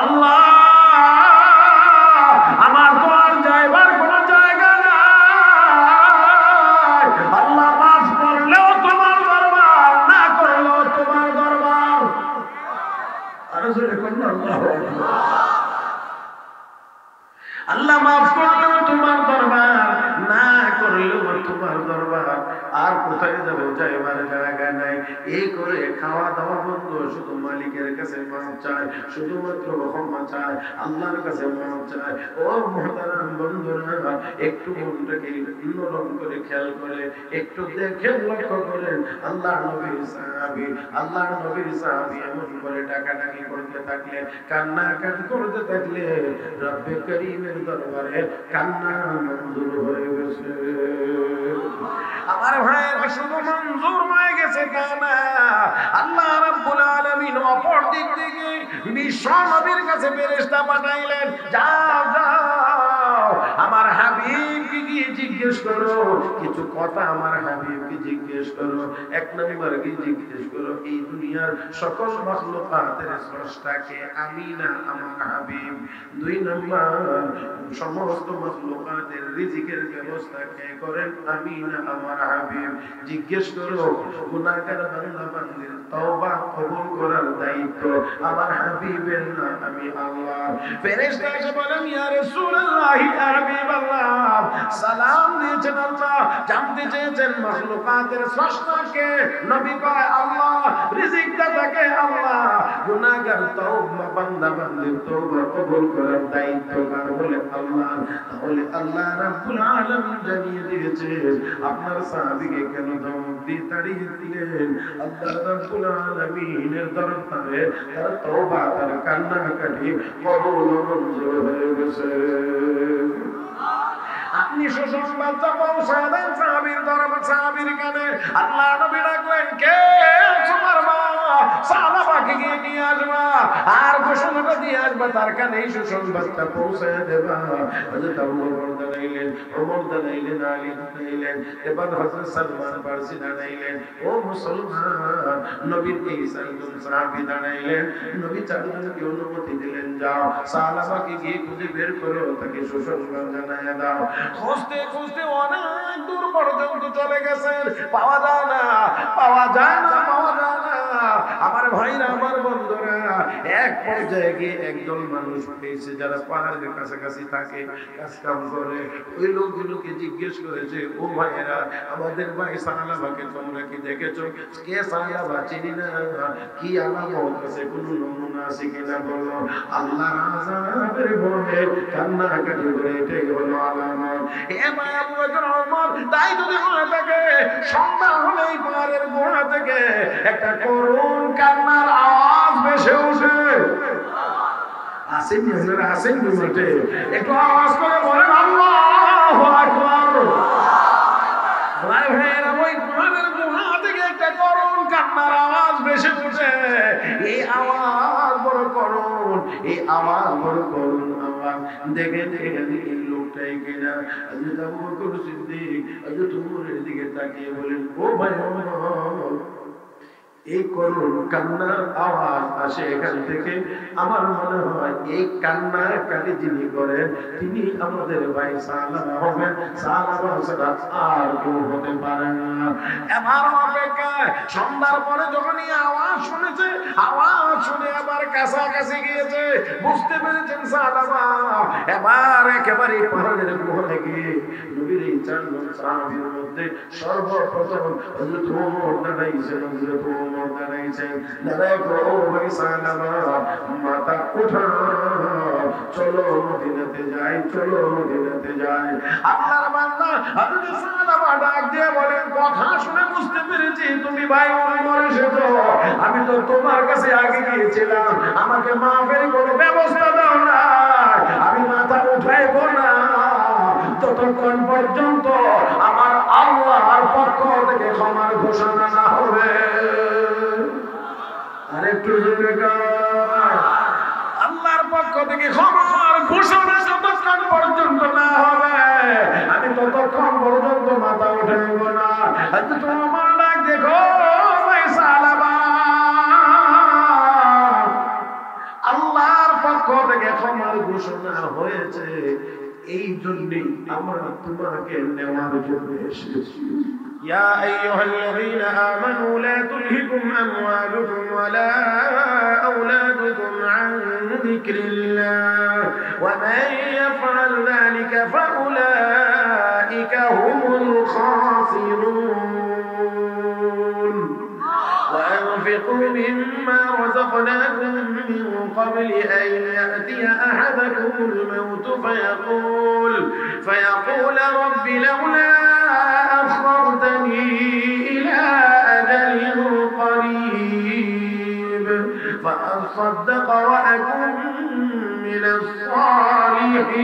আল্লাহ আমার তো আর যাইবার কোনো জায়গা নাই। আল্লাহ মাফ করলেও তোমার দরবার, না করলেও তোমার দরবার। আরো জোরে কোন আল্লাহ। আল্লাহ মাফ করলেও তোমার দরবার, না করলেও তোমার দরবার। আর কোথায় যাবে, যাইবার জায়গা নাই। এই করে খাওয়া দাওয়া বন্ধ, শুধু মালিকের কাছে মাফ চায়, শুধুমাত্র ক্ষমা চায়, আল্লাহর কাছে মাফ চায়। ও মুহতারাম বন্ধুরা, একটু মনটাকে নরম করে খেয়াল করে একটু দেখে লক্ষ্য করেন। আল্লাহর নবীর সাহাবী এমন করে ডাকাডাকি করতে থাকলে, কান্নাকাটি করতে থাকলে, রব্বে করিমের দরবারে কান্না মঞ্জুর হয়ে গেছে। আমার ভাই শুধু মঞ্জুর হয়ে গেছে তা না, আল্লাহ রাব্বুল আলামিন অপর দিক থেকে বিশ্ব নবীর কাছে ফেরেশতা পাঠাইলেন, যাও যাও আমার হাবিবকে গিয়ে জিজ্ঞেস করো কিছু কথা, আমার হাবিবকে জিজ্ঞেস করো। এক নম্বর কি জিজ্ঞেস করো, এই দুনিয়ার সকল মাখলুকাতের স্রষ্টাকে আমি না আমার হাবিব? দুই নম্বর, সমস্ত মাখলুকাতের রিজিকের ব্যবস্থা কে করেন? আমি না আমার হাবিব? জিজ্ঞেস করো গুনাহগার বান্দা বান্দির তওবা কবুল করার দায়িত্ব আমার হাবিবের না আমি আল্লাহ। ফেরেশতা এসে বলেন, ইয়া রাসূলুল্লাহ, ইয়া হাবিবাল্লাহ, সালাম দিয়েছেন আল্লাহ, জানতে চেয়েছেন মাখলুকাতের স্রষ্টাকে? নবী কয় আল্লাহ, রিজিক দাতাকে আল্লাহ, গুনাহগার তওবা বান্দা বান্দির তওবা কবুল করার দায়িত্ব কার? বলে আল্লাহ। তাহলে আল্লাহ রাব্বুল আলামিন জানিয়ে দিয়েছেন আপনার সাহাবীকে কেন ধমক দিয়ে তাড়িয়ে দিলেন? আল্লাহ রাব্বুল আলামিনের দরবারে তার তওবা, তার কান্নাকাটি কবুল মঞ্জুর হয়ে গেছে। আপনি সুসংবাদ পৌঁছায় দেন সাহাবীর দরবার, সাহাবীর কানে। আল্লাহ নবী ডাকলেন, কে তোমার মা? সাহাবাকে গিয়ে নিয়ে আসবা, আর ঘোষণাটা দিয়ে আসবা, তার কানে এই সুসংবাদটা পৌঁছায় দেবা। হযরত আবু বকর দাঁড়াইলেন, ওমর দাঁড়াইলেন, আলী দাঁড়াইলেন, এবার হযরত সালমান ফারসি দাঁড়াইলেন। ও মুসলমান, নবীর এই চারজন সাহাবী দাঁড়াইলেন। নবী চারজনকে অনুমতি দিলেন, যাও সাহাবাকে গিয়ে খুঁজে বের করো, তাকে সুসংবাদ জানায় দাও। খুঁজতে খুঁজতে অনেক দূর পর্যন্ত চলে গেছেন, পাওয়া যায় না, পাওয়া যায় না, পাওয়া যায় না। আমার ভাইরা, আমার বন্ধুরা, এক পর্যায়ে গিয়ে একদল মানুষ পেয়েছে যারা পাহাড়ের কাছাকাছি থাকে, কাজ কাম করে। ওই লোকগুলোকে জিজ্ঞেস করেছে, ও ভাইয়েরা, আমাদের ভাই সাহাবাকে তোমরা কি দেখেছো? কে সাহাবা? চিনি না। কি আলামত আছে, কোন নমুনা আছে কিনা বলো? আল্লাহর আযাবের ভয়ে কান্নাকাটি করে, এটাই হলো আলামত। হে ভাই আবু বকর, ওমর, তাই যদি মনে থাকে, সন্ধ্যা হলেই পাহাড়ের গোড়া থেকে একটা করুণ কান্নার আওয়াজ ভেসে ওঠে। আসেন আপনারা, আসেন মাঠে, একটু আওয়াজ করে বলেন আল্লাহু আকবার। আমার ভাইয়েরা, ওই পাহাড়ের গোড়া থেকে একটা করুণ কান্নার আওয়াজ ভেসে ওঠে। এই আওয়াজ বড় করুণ, এই আওয়াজ বড় করুণ আওয়াজ। দেখেন এই লোকটাই কিনা হযরত আবু বকর সিদ্দিক হযরত ওমরের দিকে তাকিয়ে বলেন, ও ভাই ওমর, এই করুণ কান্নার আওয়াজ আসে এখান থেকে। আমার মনে হয় এই কান্নার কালি যিনি করেন তিনি আমাদের ভাই সালামা হবেন। সালামা ছাড়া আর কেউ হতে পারে না। এবার অপেক্ষায় সন্ধ্যার পরে যখন এই আওয়াজ শুনেছে, আওয়াজ শুনে আবার কাছাকাছি গিয়েছে, বুঝতে পেরেছেন সালামা। এবার একেবারে পাহাড়ের গুহায় গিয়ে নবীর এই চারজন সাহাবীর মধ্যে সর্বপ্রথম হযরত ওমর দাঁড়াইছেন, হযরত ওমর দাঁড়াইছেন। দাঁড়ায় ও ভাই সালামা, মাথা উঠাও, চলো মদিনাতে যাই, চলো মদিনাতে যাই। আল্লাহর বান্দা হযরত সালামা ডাক দিয়ে বলেন, কথা শুনে বুঝতে পেরেছি তুমি ভাই ওমর এসেছো। আমি তো তোমার কাছে আগে গিয়েছিলাম, আমাকে মাফের কোনো ব্যবস্থা দাও না। আমি মাথা উঠাইব না যতক্ষণ পর্যন্ত আমার আল্লাহর পক্ষ থেকে ক্ষমার ঘোষণা না হবে। আরেকটু জোরে গান। আল্লাহর পক্ষ থেকে ক্ষমার ঘোষণা যতক্ষণ পর্যন্ত না হবে, আমি ততক্ষণ পর্যন্ত মাথা উঠাইব না। তোমার ডাক দেখো ভাই সালামা, আল্লাহর পক্ষ থেকে ক্ষমার ঘোষণা হয়েছে, এই জন্যই আমরা তোমাকে নেওয়ার জন্য এসেছি। يا أيها الذين آمنوا لا تلهكم أموالكم ولا أولادكم عن ذكر الله ومن يفعل ذلك فأولئك هم الخاسرون وأنفقوا مما رزقناكم من قبل أن يأتي أحدكم الموت فيقول رب لولا أخرتني إلى أجل قريب فأصدق وأكن من الصالحين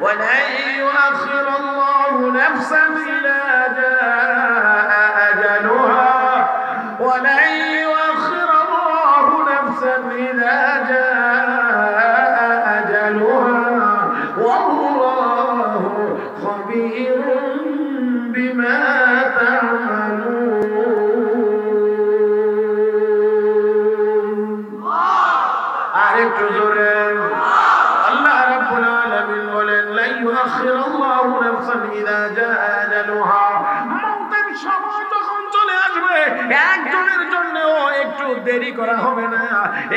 ولن يؤخر الله نفسا إذا جاء أجلها ولن يؤخر الله نفسا إذا جاء أجلها والله خبير بما تعملون. আরেকটু জোরে আল্লাহ রাব্বুল আলামিন বলেন লা ইউআখিরুল্লাহু নাফসান ইযা জাআ আজালুহা, মওতের সময় যখন চলে আসবে একজনের জন্যও একটু দেরি করা হবে না,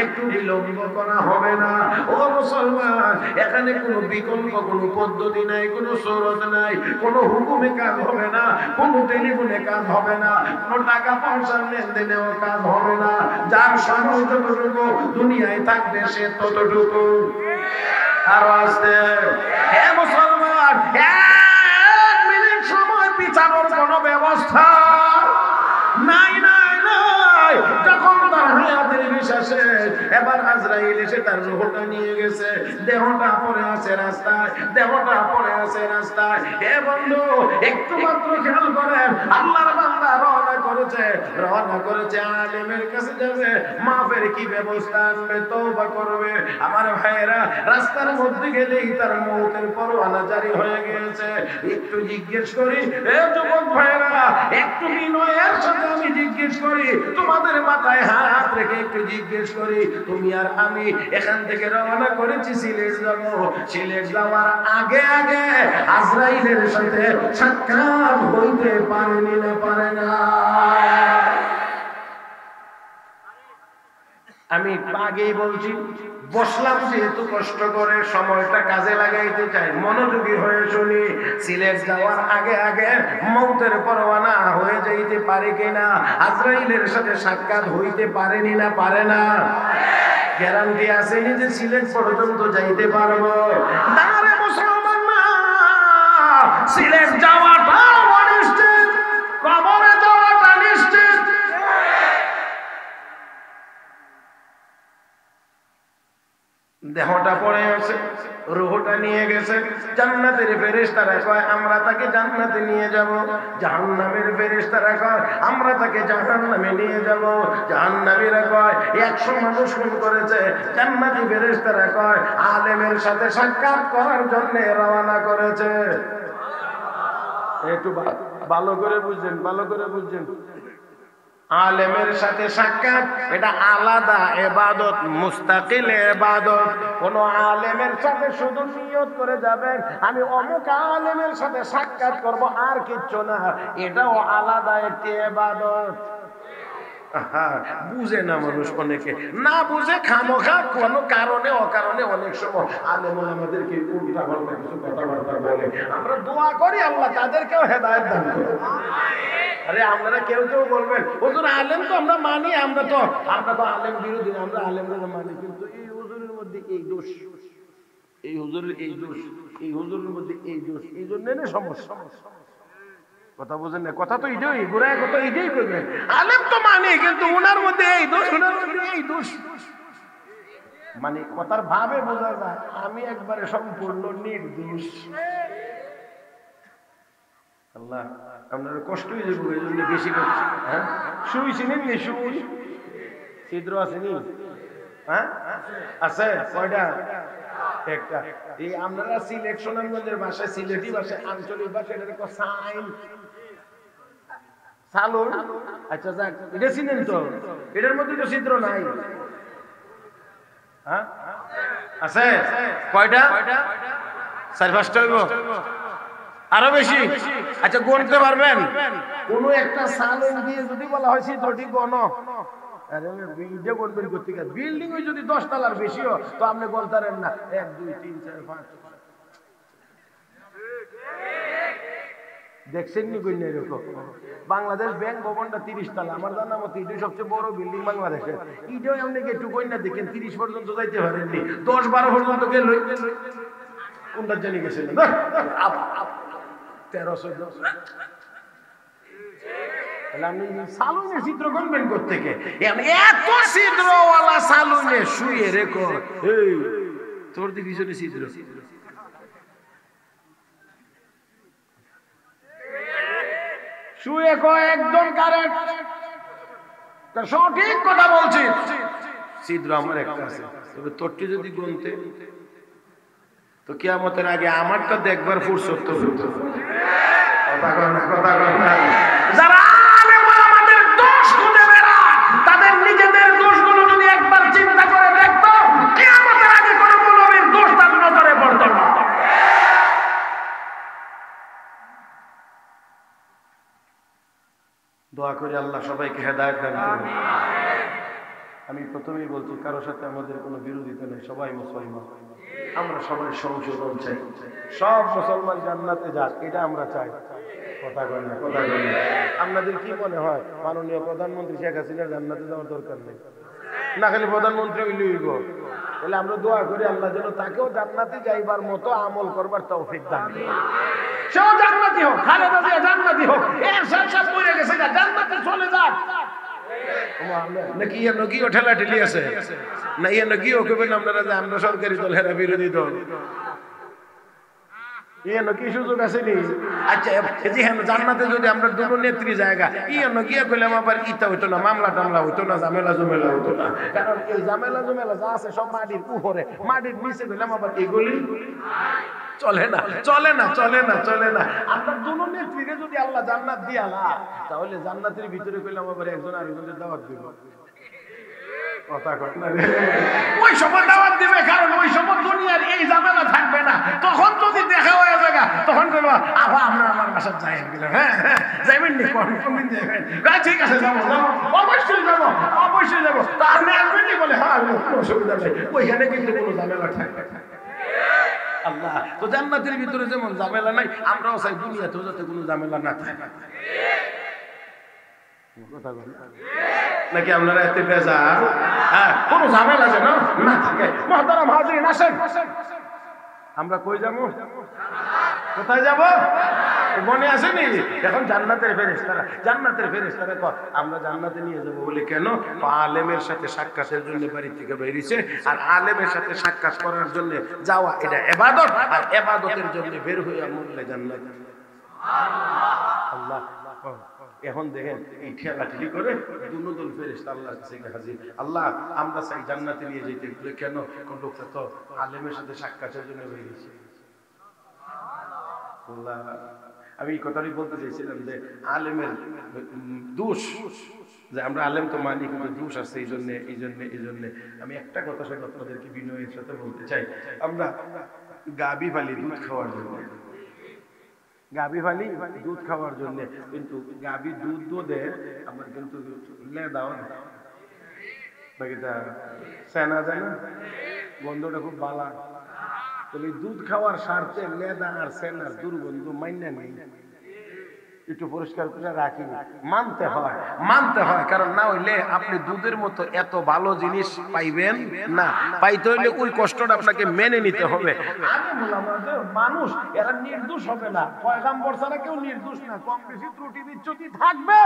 একটু বিলম্ব করা হবে না। ও মুসলমান, এখানে কোনো বিকল্প কোনো পদ্ধতি নাই, কোনো শরত নাই, কোনো হুকুমে কাজ হবে না, কোনো টেলিফোনে কাজ হবে না, কোনো টাকা পয়সার লেনদেনেও কাজ হবে না। যার সময় যতটুকু দুনিয়ায় থাকবে সে ততটুকু। আরো আসতে হে মুসলমান, 1 মিনিট সময় পিছানোর কোনো ব্যবস্থা নাই নাই নাই। যখন তার হায়াতের বিশ্বাসে এবার আজরাইল এসে তার রূহটা নিয়ে গেছে, দেহটা পড়ে আছে রাস্তায়, দেহটা পড়ে আছে রাস্তায়। হে বন্ধু, একটু মাত্র খেয়াল করেন, আল্লাহর বান্দা রওনা করেছে আলেমের কাছে যাবে, মাফের কি ব্যবস্থা আনবে, তওবা করবে। আমার ভাইয়েরা, রাস্তার মধ্যে গেলেই তার মওতের পরোয়ানা জারি হয়ে গিয়েছে। একটু জিজ্ঞেস করি, এ যুবক ভাইয়েরা, একটু বিনয়ের সাথে আমি জিজ্ঞেস করি, তোমাদের মাথায় হাত রেখে একটু জিজ্ঞেস করি, তুমি আর আমি এখান থেকে রওনা করেছি সিলেট যাব। সিলেট যাওয়ার আগে আগে আজরাইলের সাথে সাক্ষাৎ হইতে পারেনি না পারে না? আমি আগেই বলছি, বসলাম যেহেতু কষ্ট করে সময়টা কাজে লাগাইতে চাই, মনোযোগী হয়ে শুনি। সিলেট যাওয়ার আগে আগে মওতের পরোয়ানা হয়ে যাইতে পারে কিনা, আজরাইলের সাথে সাক্ষাৎ হইতে পারেনি না পারে না? গ্যারান্টি আছে যে সিলেট পর্যন্ত যাইতে পারবো? না রে মুসলমান, না। সিলেট যাওয়াটা অনিশ্চিত, কবরে যাওয়াটা নিশ্চিত। দেহটা পড়ে আছে, রূহটা নিয়ে গেছে। জান্নাতের ফেরেশতারা কয় আমরা তাকে জান্নাতে নিয়ে যাব, জাহান্নামের ফেরেশতারা কয় আমরা তাকে জাহান্নামে নিয়ে যাব। জাহান্নামীরা কয় 100 মানুষ খুন করেছে, জান্নাতি ফেরেশতারা কয় আলেমের সাথে সাক্ষাৎ করার জন্য রওনা করেছে। একটু ভালো করে বুঝছেন, ভালো করে বুঝছেন। আলেমের সাথে সাক্ষাৎ এটা আলাদা ইবাদত, মুস্তাকিল ইবাদত। কোন আলেমের সাথে শুধু নিয়ত করে যাবেন আমি অমুক আলেমের সাথে সাক্ষাৎ করব, আর কিচ্ছু না, এটাও আলাদা একটি ইবাদত। বুঝে না মানুষ, অনেকে না বুঝে খামোখা কোনো কারণে অকারণে অনেক সময় আলেম আমাদেরকে উল্টা পাল্টা কিছু কথাবার্তা বলে। আমরা দোয়া করি আল্লাহ তাদেরকেও হেদায়েত দান করুন। আরে আপনারা কেউ কেউ বলবেন হুজুর আলেম তো আমরা মানি, আমরা তো আলেম বিরোধী, আমরা আলেমরা মানি, কিন্তু এই হুজুরের মধ্যে এই দোষ, এই হুজুরের এই দোষ, এই হুজুরের মধ্যে এই দোষ, এই জন্য না সমস্যা। কথা বুঝেন না? কথা তো এটাই, গোড়ায় কথা এটাই করবেন। আলেম তো মানে, কিন্তু ওনার মধ্যে এই দোষ, ওনার মধ্যে এই দোষ, মানে কথার ভাবে বোঝা যায় আমি একবারে সম্পূর্ণ নির্দোষ। আল্লাহ আপনার কষ্ট হয়ে যাবো, এই জন্য বেশি করছি। হ্যাঁ, সুই চিনেন নি? সুই ছিদ্র আছে নি? হ্যাঁ আছে, কয়টা? একটা। এই আপনারা সিলেট সুনামগঞ্জের ভাষায়, সিলেটি ভাষায়, আঞ্চলিক ভাষায় এটা দেখো সাইন সালুন। আচ্ছা যাক, এটা চিনেন তো? এটার মধ্যে তো ছিদ্র নাই। হ্যাঁ আছে কয়টা? 4-5টা হইব, আরো বেশি? আচ্ছা গুনতে পারবেন? কোন একটা সালন দিয়ে যদি বলা হয় চিত্রটি গণ, বিল্ডিং যদি 10 তলার বেশিও তো আপনি বলতারেন না 1 2 3 4 5। দেখছেন নি কই না এরকম? বাংলাদেশ ব্যাংক ভবনটা 30 তলা, আমার জানা মতে এটাই সবচেয়ে বড় বিল্ডিং বাংলাদেশে। এটাও আপনি একটু কই না দেখেন 30 পর্যন্ত যাইতে পারেননি, 10-12 পর্যন্ত গেল। কোনটা জানি গেছেন 13-14। সালুনে চিত্র গণবেন কোত্থেকে? এত ছিদ্রওয়ালা সালুনে শুয়ে রেখো, এই তোর দি পিছনে ছিদ্র। শুয়ে কয় একদম কারেক্ট, সঠিক কথা বলছি। ছিদ্র আমার একটা আছে, তবে তোরটি যদি গুনতে তো কিয়ামতের আগে আমারটা দেখবার ফুরসত তো হতো। কথা কর না, কথা কর না। যারা আলেম ওলামাদের দোষ খুঁজে বেড়ায়, তাদের নিজেদের দোষগুলো যদি একবার চিন্তা করে দেখতো, কিয়ামতের আগে কোনো মুমিনের দোষ তার নজরে পড়তো না। দোয়া করি আল্লাহ সবাইকে হেদায়েত দান করুন। আমি প্রথমেই বলছি, কারোর সাথে আমাদের কোনো বিরোধিতা নেই, সবাই মুসলমান, আমরা সবাই সংশোধন চাই, সব মুসলমান জান্নাতে যাক এটা আমরা চাই। কথা কই না, কথা কই না। আপনাদের কি মনে হয় মাননীয় প্রধানমন্ত্রী শেখ হাসিনার জান্নাতে যাওয়ার দরকার নেই? না খালি প্রধানমন্ত্রী হইব? তাহলে আমরা দোয়া করি আল্লাহ যেন তাকেও জান্নাতে যাইবার মতো আমল করবার তৌফিক দান করেন। সেও জান্নাতি হোক, খালেদা জিয়া জান্নাতি হোক, এর সব মরে গেছে, জান্নাতে চলে যাক। নাকি নকিও ঠেলা ঠেলি আছে না? ইয়ে নকিও কেবেন আপনারা যে আমরা সরকারি দল, হেরা বিরোধী দল, ইয়ে কি সুযোগ আছে নি? আচ্ছা জান্নাতে যদি আমরা দুটো নেত্রী জায়গা ইয়ে গিয়া কইলাম আবার ইটা হইতো না, মামলা টামলা হইতো না, ঝামেলা জমেলা হইতো না। কারণ এই ঝামেলা জমেলা যা আছে সব মাটির উপরে, মাটির নিচে কইলাম আবার এগুলি চলে না, চলে না, চলে না, চলে না। আমরা দুটো নেত্রীকে যদি আল্লাহ জান্নাত দিয়া না, তাহলে জান্নাতের ভিতরে কইলাম আবার একজন আরেকজনের দাওয়াত দিব। কথা কয় না, ওই সময় দাওয়াত দিবে, কারণ ওই সময় দুনিয়ার এই ঝামেলা থাকবে না। তখন যদি দেখা হয়ে যাবে তখন বলবো আবার আমরা আমার বাসা যাই গেলাম। হ্যাঁ হ্যাঁ যাইবেন নি, কোনদিন যাইবেন? ঠিক আছে যাবো, যাবো, অবশ্যই যাবো, অবশ্যই যাবো। তা আপনি আসবেন নি? বলে হ্যাঁ কোনো অসুবিধা নেই, ওইখানে কিন্তু কোনো ঝামেলা থাকবে না। আল্লাহ তো জান্নাতের ভিতরে যেমন ঝামেলা নাই, আমরাও চাই দুনিয়াতেও যাতে কোনো ঝামেলা না থাকে। নাকি আপনারা এতে বেজার? হ্যাঁ, কোনো ঝামেলা যেন না থাকে। মুহতারাম হাজিরিন, আসেন আমরা কই যাবো? কোথায় যাব? মনে আসেনি? এখন জান্নাতের ফেরেশতারা, জান্নাতের ফেরেশতারা কয় আমরা জান্নাতে নিয়ে যাবো বলে। কেন? আলেমের সাথে সাক্ষাতের জন্য বাড়ি থেকে বেরিয়েছে, আর আলেমের সাথে সাক্ষাৎ করার জন্য যাওয়া এটা ইবাদত, আর ইবাদতের জন্য বের হয়ে মরলে জান্নাত। আল্লাহ এখন দেখেন এই ঠেলাঠেলি করে দুনো দল ফেরেশতা আল্লাহর কাছে হাজির। আল্লাহ আমরা চাই জান্নাতে নিয়ে যেতে। বলে কেন? কোন লোকটা তো আলেমের সাথে সাক্ষাতের জন্য বেরিয়েছে। আল্লাহ আমি এই কথাটাই বলতে চাইছিলাম যে আলেমের দোষ, যে আমরা আলেম তো মানি কিন্তু দোষ আছে। এই জন্য এই জন্য এই জন্য আমি একটা কথা সঙ্গে আপনাদেরকে বিনয়ের সাথে বলতে চাই। আমরা গাবি ফালি দুধ খাওয়ার জন্য, গাবি ফালি দুধ খাওয়ার জন্য, কিন্তু গাবি দুধ দেয় আমার কিন্তু লেদাও না, বাকিটা সেনা যায় না, গন্ধটা খুব বালা। তাহলে দুধ খাওয়ার স্বার্থে লেদা আর সেনার দুর্গন্ধ মাইনা নেই, একটু পরিষ্কার করে রাখি, মানতে হয়, মানতে হয়। কারণ না হইলে আপনি দুধের মতো এত ভালো জিনিস পাইবেন না। পাইতে হইলে ওই কষ্টটা আপনাকে মেনে নিতে হবে। আমি বললাম মানুষ এরা নির্দোষ হবে না, পয়গাম্বর ছাড়া কেউ নির্দোষ না, কম বেশি ত্রুটি বিচ্যুতি থাকবে।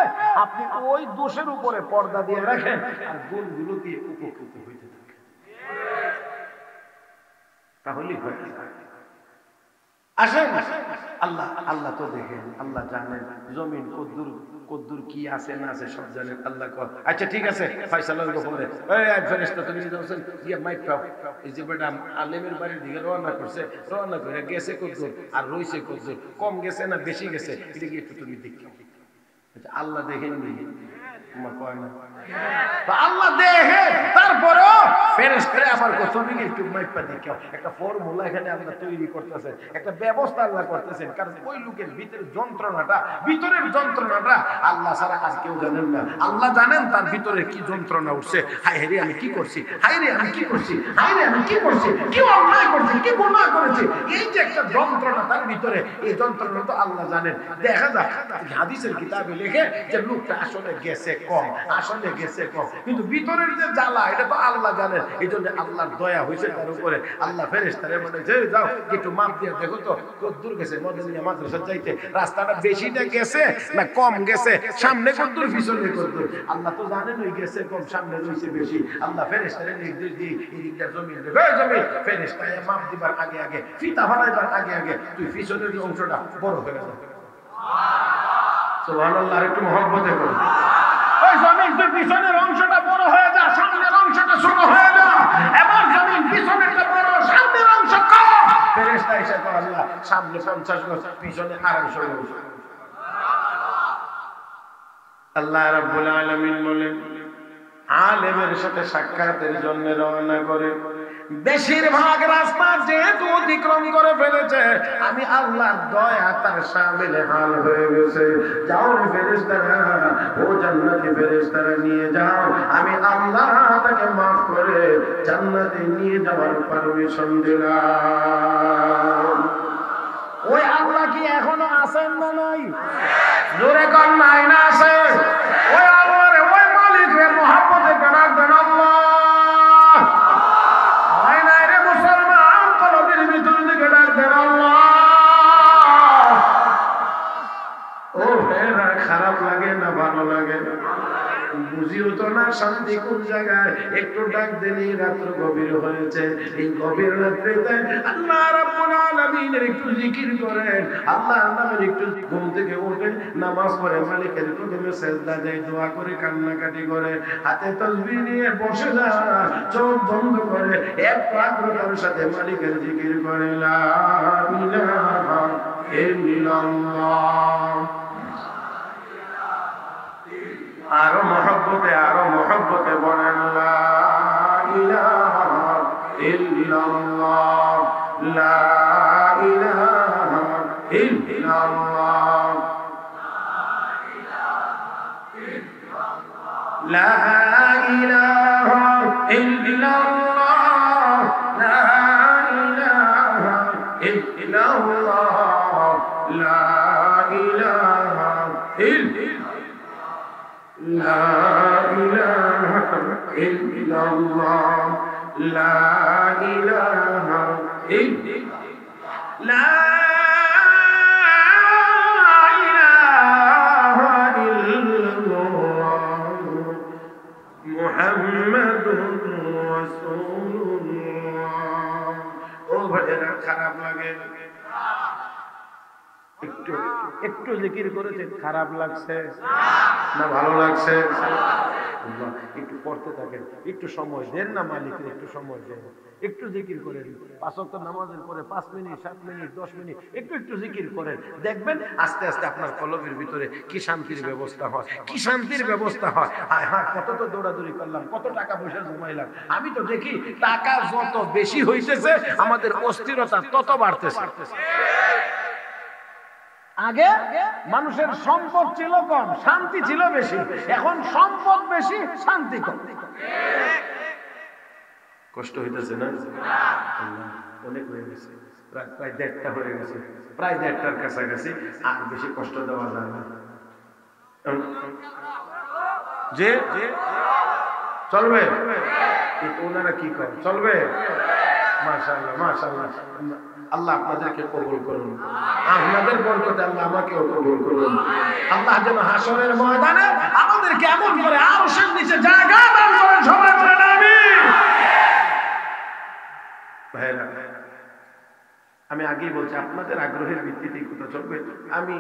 আপনি ওই দোষের উপরে পর্দা দিয়ে রাখেন আর গুণগুলো দিয়ে উপকৃত হইতে থাকেন, তাহলেই হয়। আসেন আল্লাহ, আল্লাহ তো দেখেন, আল্লাহ জানেন জমিন কদ্দুর কি আছে না আছে সব জানেন। আল্লাহ কর আচ্ছা ঠিক আছে ফয়সালা হইব পরে। এই এক ফেরেশতা তুমি যাওছেন গিয়া মাইক পাও, এই যে বেটা আলেমের বাড়ির দিকে রওনা করছে, রওনা করে গেছে কদ্দুর আর রইছে কদ্দুর, কম গেছে না বেশি গেছে, এটা কি একটু তুমি দেখো। আচ্ছা আল্লাহ দেখেন নি? তোমার কয় না তো আল্লাহ দেখে, তারপরেও ফেরেশতারা আবার তুমি একটু মাইপা দেখো, একটা ফর্মুলা এখানে আল্লাহ তৈরি করতেছেন, একটা ব্যবস্থা আল্লাহ করতেছেন, কারণ ওই লোকের ভিতরের যন্ত্রণাটা আল্লাহ ছাড়া আর কেউ জানেন না। আল্লাহ জানেন তার ভিতরে কি যন্ত্রণা উঠছে। হায় রে আমি কি করছি, হায় রে আমি কি করছি, হায় রে আমি কি করছি, কি অন্যায় করছি, কি গুনাহ করেছি, এই যে একটা যন্ত্রণা তার ভিতরে, এই যন্ত্রণা তো আল্লাহ জানেন। দেখা যায় হাদিসের কিতাবে লেখে যে লোকটা আসলে গেছে কম, আসলে গেছে কম, কিন্তু ভিতরের যে জ্বালা এটা তো আল্লাহ জানেন। এই জন্য আল্লাহর দয়া হয়েছে তার উপরে। আল্লাহ ফেরেশতারে বলে যে যাও একটু মাপ দিয়ে দেখো তো কত দূর গেছে, মদিনা মাদ্রাসা যাইতে রাস্তাটা বেশিটা গেছে না কম গেছে, সামনে কত দূর পিছনে কত দূর। আল্লাহ তো জানেন ওই গেছে কম, সামনে রয়েছে বেশি। আল্লাহ ফেরেশতারে নির্দেশ দিয়ে এদিকটা জমি দেবে, জমি ফেরেশতায় মাপ দিবার আগে আগে, ফিতা ফালাইবার আগে আগে তুই পিছনের অংশটা বড় হয়ে যাবে। সুবহানাল্লাহ, একটু মহব্বতে করুন। ওই জমিন তুই পিছনের অংশটা বড় হয়ে যা, সামনের অংশটা ছোট হয়ে যা। এবার জমিন পিছনেরটা বড়, সামনের অংশ কম। ফেরেশতা এসে কয় আল্লাহ সামনে 50 গজ, পিছনে 250 গজ। আল্লাহ রাব্বুল আলামিন বলেন আলেমের সাথে সাক্ষাতের জন্য রওনা করে বেশিরভাগ রাস্তা যেহেতু অতিক্রম করে ফেলেছে, আমি আল্লাহর দয়া তার শামিলে হাল হয়ে গেছে। যাও রে ফেরেশতারা, ও জান্নাতি ফেরেশতারা নিয়ে যাও, আমি আল্লাহ তাকে মাফ করে জান্নাতে নিয়ে যাওয়ার পারমিশন দিলাম। ওই আল্লাহ কি এখনো আছেন না নাই? জোরে কোন নাই না আছে? ওই আল্লাহ রে, ওই মালিক রে মহব্বতে ডাক দেন আল্লাহ। হয় নাই রে মুসলমান, কলবের ভিতর থেকে ডাক দেন আল্লাহ। ও হেরা, খারাপ লাগে না ভালো লাগে? বুঝিও তো না শান্তি কোন জায়গায়। একটু ডাক দিলে রাত্র গভীর হয়েছে, এই গভীর রাত্রিতে আল্লাহ রাব্বুল আলামিনের একটু জিকির করেন। আল্লাহর নামের একটু ঘুম থেকে উঠে নামাজ পড়ে মালিকের কদমে সিজদা দেয়, দোয়া করে, কান্নাকাটি করে, হাতে তাসবিহ নিয়ে বসে না, চোখ বন্ধ করে একাগ্রতার সাথে মালিকের জিকির করে লা ইলাহা ইল্লাল্লাহ। আরো মহব্বতে বলেন লা ইলাহা ইল্লাল্লাহ, লা ইলাহা ইল্লাল্লাহ, লা ইলাহা ইল্লাল্লাহ, লা ইলাহা ইল্লাল্লাহ, লা ইলাহা ইল্লাল্লাহ, লা ইলাহা ইল্লাল্লাহ, লা ইলাহা ইল্লাল্লাহ, লা ইলাহা ইল্লাল্লাহ, মুহাম্মাদুর রাসূলুল্লাহ। ও ভাইরা, খারাপ লাগে? একটু একটু জিকির করেছে, খারাপ লাগছে না ভালো লাগছে? একটু পড়তে থাকেন, একটু সময় দেন না মালিকের, একটু সময় দেন, একটু জিকির করেন। 5 ওয়াক্ত নামাজের পরে 5 মিনিট, 7 মিনিট, 10 মিনিট একটু জিকির করেন। দেখবেন আস্তে আস্তে আপনার কলবের ভিতরে কি শান্তির ব্যবস্থা হয়, কি শান্তির ব্যবস্থা হয়। হায় হায়, কত তো দৌড়াদৌড়ি করলাম, কত টাকা পয়সা জমাইলাম। আমি তো দেখি টাকা যত বেশি হইতেছে আমাদের অস্থিরতা তত বাড়তেছে। আগে মানুষের সম্পদ ছিল কম, শান্তি ছিল বেশি। এখন সম্পদ বেশি, শান্তি কম। কষ্ট হইতেছে না? অনেক হয়ে গেছে, প্রায় 1.5টা হয়ে গেছে, প্রায় 1.5টার কাছাকাছি। আর বেশি কষ্ট দেওয়া যায় না। যে চলবে, ওনারা কি করে, চলবে? মাশাআল্লাহ, মাশাআল্লাহ। আল্লাহ আপনাদেরকে কবুল করুন, আপনাদের বরকতে আল্লাহ আমাকেও কবুল করুন। আল্লাহ যেন হাসরের ময়দানে আমাদেরকে এমন করে আরশের নিচে জায়গা দান করেন। সবাই বলেন আমিন। ভাইরা, আমি আগেই বলছি আপনাদের আগ্রহের ভিত্তিতে কথা চলবে। আমি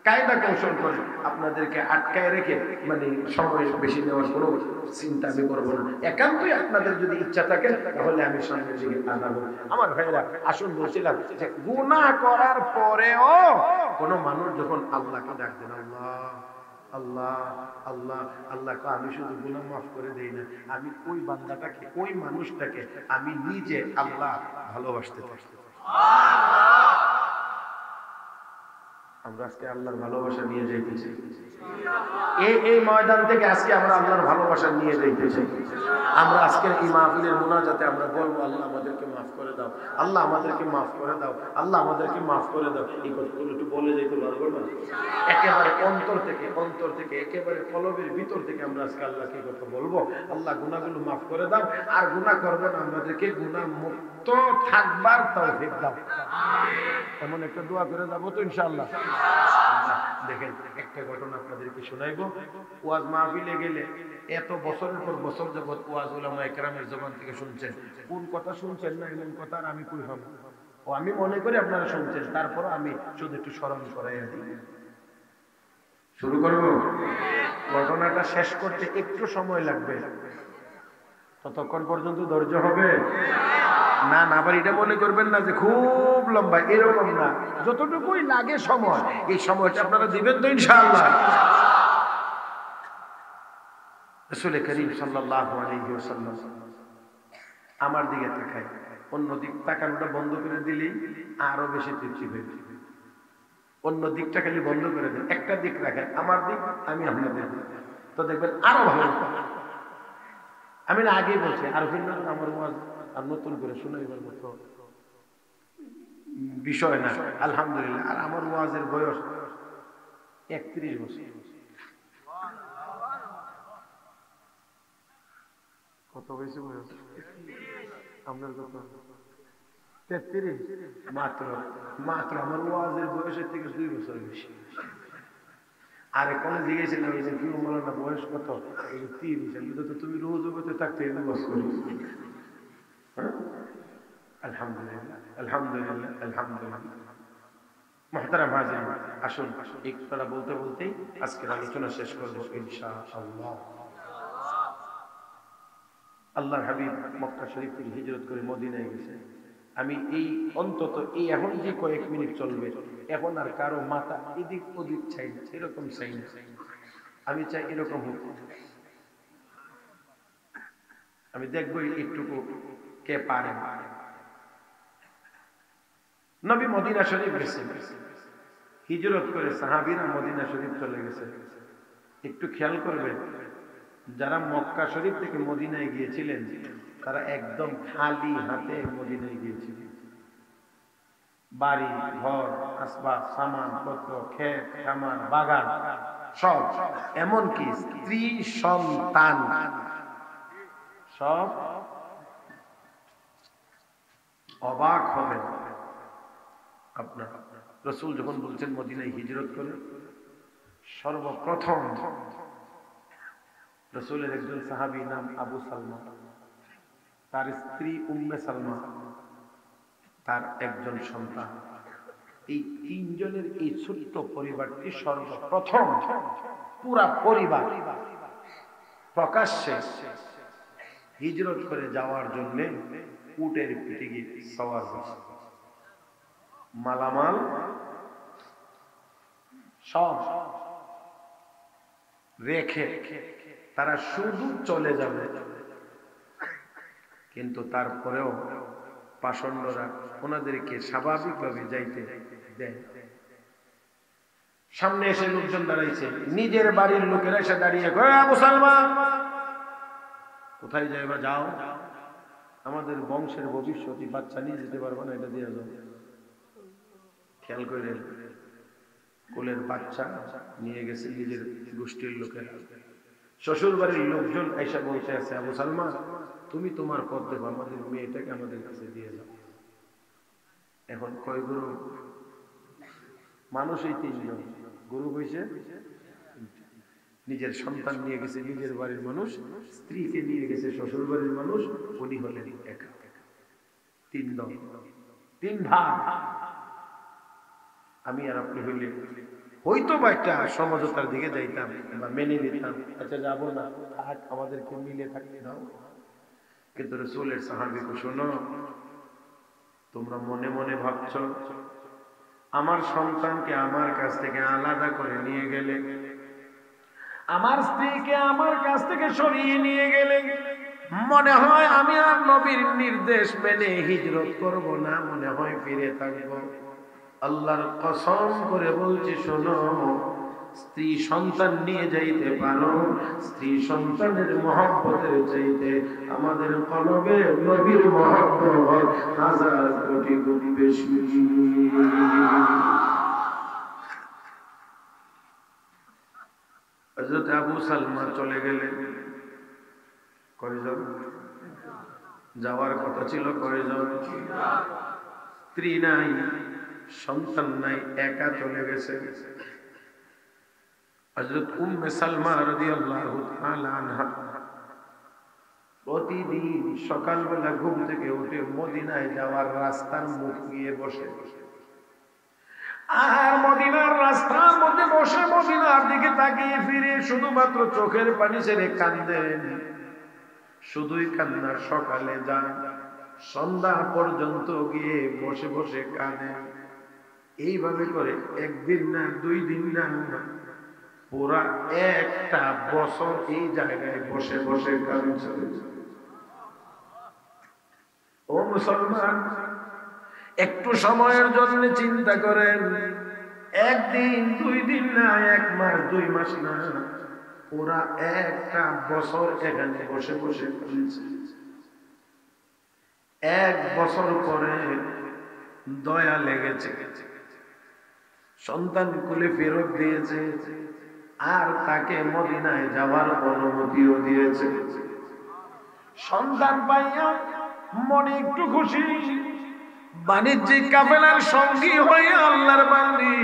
কায়দা কৌশল করে আপনাদেরকে আটকায় রেখে মানে সময় বেশি নেওয়ার কোনো চিন্তা আমি করবো না। একান্তই আপনাদের যদি ইচ্ছা থাকে তাহলে আমি সামনের দিকে আগাবো। আমার ভাইরা, আসুন, বলছিলাম যে গুনাহ করার পরেও কোনো মানুষ যখন আল্লাহকে ডাক দেন, আল্লাহ আল্লাহ আল্লাহ আল্লাহ, আমি শুধু গুনাহ মাফ করে দেই না, আমি ওই বান্দাটাকে, ওই মানুষটাকে আমি নিজে আল্লাহ ভালোবাসতে পারি। আমরা আজকে আল্লাহর ভালোবাসা নিয়ে যাইতেছি, এই ময়দান থেকে আজকে আমরা আল্লাহর ভালোবাসা নিয়ে যাইতেছি। আমরা আজকের এই মাহফিলের মুনাজাতে আমরা বলবো, আল্লাহ আমাদেরকে মাফ করে দাও, আল্লাহ আমাদেরকে মাফ করে দাও, আল্লাহ আমাদেরকে মাফ করে দাও। এই কথাগুলো একটু বলে যেতে পারবো না? একেবারে অন্তর থেকে একেবারে কলবের ভিতর থেকে আমরা আজকে আল্লাহকে কথা বলবো, আল্লাহ গুনাহগুলো মাফ করে দাও, আর গুনাহ করবে না, আমাদেরকে গুনাহ মুক্ত থাকবার তৌফিক দাও। এমন একটা দোয়া করে যাবো তো ইনশাআল্লাহ। দেখেন, একটা ঘটনা আপনাদেরকে শোনাইবো। ওয়াজ মাহফিলে গেলে এত বছরের পর বছর যাবত ওয়াজ উলামা ইকরামের জবান থেকে শুনছেন, কোন কথা শুনছেন না এমন কথা আর আমি কই হব, ও আমি মনে করি আপনারা শুনছেন, তারপর আমি শুধু একটু স্মরণ করাইয়া দিই। শুরু করব। ঘটনাটা শেষ করতে একটু সময় লাগবে, ততক্ষণ পর্যন্ত ধৈর্য হবে না। না আবার এটা মনে করবেন না যে খুব লম্বা, এরকম না, যতটুকুই লাগে সময়, এই সময়টা আপনারা দিবেন তো ইনশাআল্লাহ। রাসূল করিম সাল্লাল্লাহু আলাইহি ওয়াসাল্লাম আমার দিকে তাকায়, অন্য দিক তাকানোটা বন্ধ করে দিলেই আরো বেশি তৃপ্তি হবে। অন্য দিকটা খালি বন্ধ করে দেন, একটা দিক রাখেন, আমার দিক, আমি আপনাদের, তো দেখবেন আরো ভালো। আমি না আগেই বলছি, আর আমার ওয়াজ আর নতুন করে শুনাইবার মতো বিষয় না, আলহামদুলিল্লাহ। আর আমার ওয়াজের বয়স 31 বছর। কত বেশি বয়স আপনার? কত? 33। মাত্র আমার ওয়াজের বয়সের থেকে 2 বছর বেশি। আর কোনে জিজ্ঞেসিলাম যে কি মৌলানা বয়স কত? 30। তো তুমি রোজ জগতে থাকতে এত বছর। আলহামদুলিল্লাহ আলহামদুলিল্লাহ আলহামদুলিল্লাহ। মুহতারাম হাজির, আসুন এই কথাটা বলতে বলতেই আজকের আলোচনা শেষ করবো ইনশাআল্লাহ। আল্লাহর হাবিব মক্কা শরীফ থেকে হিজরত করে মদিনায় গেছে। আমি এই অন্তত এই এখন যে কয়েক মিনিট চলবে, এখন আর কারো মাথা এদিক ওদিক চাই না, এরকম চাই না। আমি চাই এরকম হোক। আমি দেখবো একটুকু কে পারে। নবী মদিনা শরীফ গেছে, হিজরত করে সাহাবীরা মদিনা শরীফ চলে গেছে। একটু খেয়াল করবেন, যারা মক্কা শরীফ থেকে মদিনায় গিয়েছিলেন তারা একদম খালি হাতে মদিনায় গিয়েছিলেন। বাড়ি ঘর, আসবাব, সামান পত্র, ক্ষেত খামার, বাগান সব, এমনকি স্ত্রী সন্তান সব। অবাক হবেন আপনার, রাসূল যখন বলছেন মদিনায় হিজরত করে, সর্বপ্রথম রাসূলের একজন সাহাবী নাম আবু সালমা, তার স্ত্রী উম্মে সালমা, তার একজন সন্তান, এই তিনজনের এই ছোট্ট পরিবারটি সর্বপ্রথম পুরা পরিবার প্রকাশ্যে হিজরত করে যাওয়ার জন্য উটের পিঠে গিয়ে সওয়ার হয়েছে। মালামাল সব রেখে তারা শুধু চলে যাবে, কিন্তু তারপরেও পাষণ্ডরা ওনাদেরকে স্বাভাবিকভাবে যাইতে দেয়। সামনে এসে লোকজন দাঁড়াইছে, নিজের বাড়ির লোকেরা এসে দাঁড়িয়ে কয়, আবু সালমা কোথায় যাইবা? যাও, আমাদের বংশের ভবিষ্যৎ, বাচ্চা নিয়ে যেতে পারবো না, এটা দিয়ে যাও। খেয়াল করে কোলের বাচ্চা নিয়ে গেছে নিজের গোষ্ঠীর লোকেরা। শ্বশুর বাড়ির লোকজন এসে বলতে আছে, আবু সালমা তুমি তোমার পথ দেখো, আমাদের মেয়েটাকে আমাদের কাছে দিয়ে যাও। এখন কয় গুরু মানুষ? এই 3 জন। গুরু হয়েছে, নিজের সন্তান নিয়ে গেছে নিজের বাড়ির মানুষ, স্ত্রীকে নিয়ে গেছে শ্বশুর বাড়ির মানুষ, উনি হলেন একা। 3 দল, 3 ভাগ। আমি আর আপনি হইলে হয়তো বা একটা সমঝোতার দিকে যাইতাম বা মেনে নিতাম, আচ্ছা যাবো না, থাক, আমাদেরকে মিলে থাকতে দাও। কিন্তু রাসূলের সাহাবীকে শোনো, তোমরা মনে মনে ভাবছো আমার সন্তানকে আমার কাছ থেকে আলাদা করে নিয়ে গেলে আমার স্ত্রীকে আমার কাছ থেকে সরিয়ে নিয়ে গেলে মনে হয় আমি আর নবীর নির্দেশ মেনে হিজরত করব না, মনে হয় ফিরে থাকব। আল্লাহর কসম করে বলছি, শোনো, স্ত্রী সন্তান নিয়ে যাইতে পারো, স্ত্রী সন্তানের মহব্বতের চাইতে আমাদের কলবে নবীর মহব্বত হাজার কোটি গুণ বেশি। হযরত আবু সালমা চলে গেলেন। কয়জন যাওয়ার কথা ছিল? কয়জন? স্ত্রী নাই, সন্তান নাই, একা চলে গেছে। হযরত উম্মে সালমা রাদিয়াল্লাহু তাআলা আনহা প্রতিদিন সকালবেলা ঘুম থেকে উঠে মদিনায় যাওয়ার রাস্তার মুখ গিয়ে বসে, আর মদিনার রাস্তার মধ্যে বসে মদিনার দিকে তাকিয়ে ফিরে শুধুমাত্র চোখের পানি ছেড়ে কাঁদেন। শুধুই কান্না, সকালে যান, সন্ধ্যা পর্যন্ত গিয়ে বসে বসে কাঁদেন। এইভাবে করে একদিন না, 2 দিন না, পুরা একটা বছর এই জায়গায় বসে বসে কাঁদছে। ও মুসলমান, একটু সময়ের জন্য চিন্তা করেন, একদিন 2 দিন না, 1 মাস 2 মাস না, পুরা একটা বছর এখানে বসে বসে কাঁদছে। 1 বছর পরে দয়া লেগেছে, সন্তান কোলে ফেরত দিয়েছে, আর তাকে মদিনায় যাওয়ার অনুমতিও দিয়েছে। সন্তান পাইয়া মনে একটু খুশি, বাণিজ্যিক কাফেলার সঙ্গী হয়ে আল্লাহর বান্দি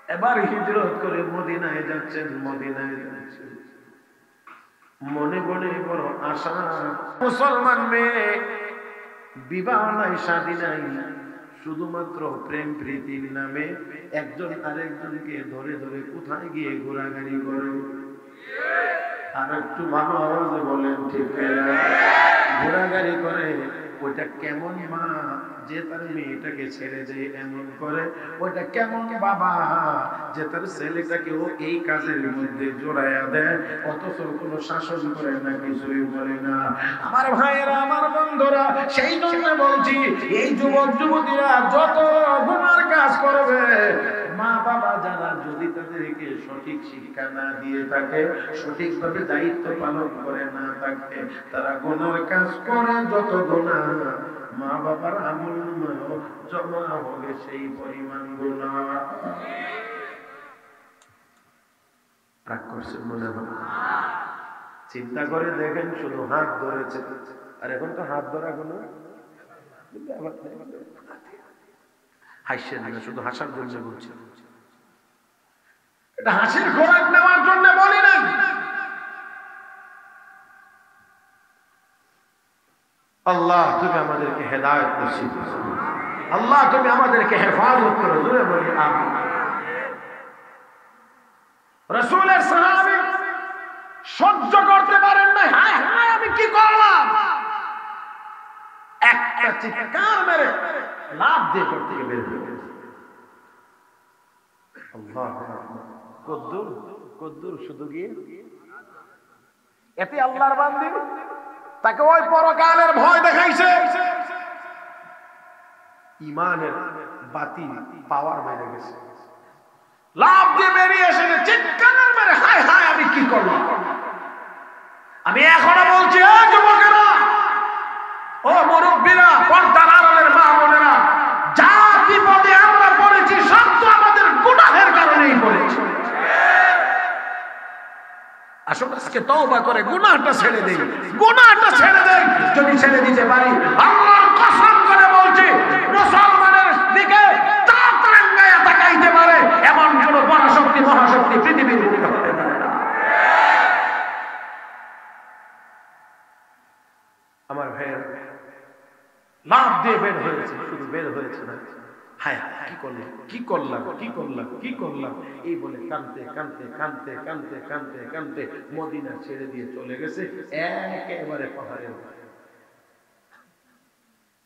এবার হিজরত করে মদিনায় যাচ্ছেন। মদিনায় যাচ্ছেন, মনে মনে বড় আশা। মুসলমান মেয়ে, বিবাহ নাই, শাদী নাই, শুধুমাত্র প্রেম প্রীতির নামে একজন আরেকজনকে ধরে ধরে কোথায় গিয়ে ঘোরাঘুরি করে। আর একটু ভালো আওয়াজে বলেন, ঠিক না? ঘোরাঘুরি করে। ওইটা কেমন মা যে তার মেয়েটাকে ছেড়ে যায় এমন করে? ওইটা কেমন বাবা যে তার ছেলেটাকেও এই কাজের মধ্যে জড়াইয়া দেয়, অথচ কোনো শাসন করে না, কিছুই বলে না? আমার ভাইয়েরা, আমার বন্ধুরা, সেই জন্য বলছি, এই যুবক যুবতীরা যত গুনার কাজ করবে, মা বাবা যারা যদি তাদেরকে সঠিক শিক্ষা না দিয়ে থাকে, সঠিকভাবে দায়িত্ব পালন করে না থাকে, তারা গুনার কাজ করে। যত গুনাহ মা বাবার আমলনামায় জমা হবে সেই পরিমাণ গুনাহ। রাগ করছে মনে হয়? চিন্তা করে দেখেন, শুধু হাত ধরেছে, আর এখন তো হাত ধরা গুনাহ। হাসছেন না, শুধু হাসার জন্য বলছি। এটা হাসির খোরাক নেওয়ার জন্য বলি না। আল্লাহ তুমি আমাদেরকে হেদায়েত নসিব করো, আল্লাহ তুমি আমাদেরকে হেফাজত করো। জোরে বলি আমিন। রাসূলের সাহাবী সহ্য করতে পারেন না, হায় হায় আমি কি করলাম, একটা চিৎকার মেরে লাফ দিয়ে করতে বের হয়ে গেছে। আল্লাহ কদ্দুর কদ্দুর শুধু গিয়ে এতে আল্লাহর বান্দী তাকে ওই পরকালের ভয় দেখাইছে, ঈমানের বাতি পাওয়ার মেরে গেছে। লাফ দিয়ে বেরিয়ে এসে চিৎকার মেরে হায় হায় আমি কি করলাম। আমি এখনো বলছি, ও যুবকেরা, ও মুরব্বীরা, পর্দার আড়ালের মা বোনেরা, যা বিপদে আমরা পড়েছি সব তো আমাদের গুনাহের কারণেই পড়েছি। আসলে আজকে তওবা করে গুনাহটা ছেড়ে দেই, গুনাহটা ছেড়ে দেই। যদি ছেড়ে দিতে পারি, আল্লাহর কসম করে বলছি, মুসলমানের দিকে তাকাইয়া তাকাইতে পারে এমন কোন পরাশক্তি মহাশক্তি পৃথিবীর বুকে হতে পারে না। আমার ভাইয়ের লাভ দিয়ে বের হয়েছে, শুধু বের হয়েছে না, হায় কি করলাম কি করলাম কি করলাম কি করলাম এই বলে কাঁদতে কাঁদতে কাঁদতে কাঁদতে কাঁদতে কাঁদতে মদিনা ছেড়ে দিয়ে চলে গেছে একেবারে পাহাড়ের উপরে।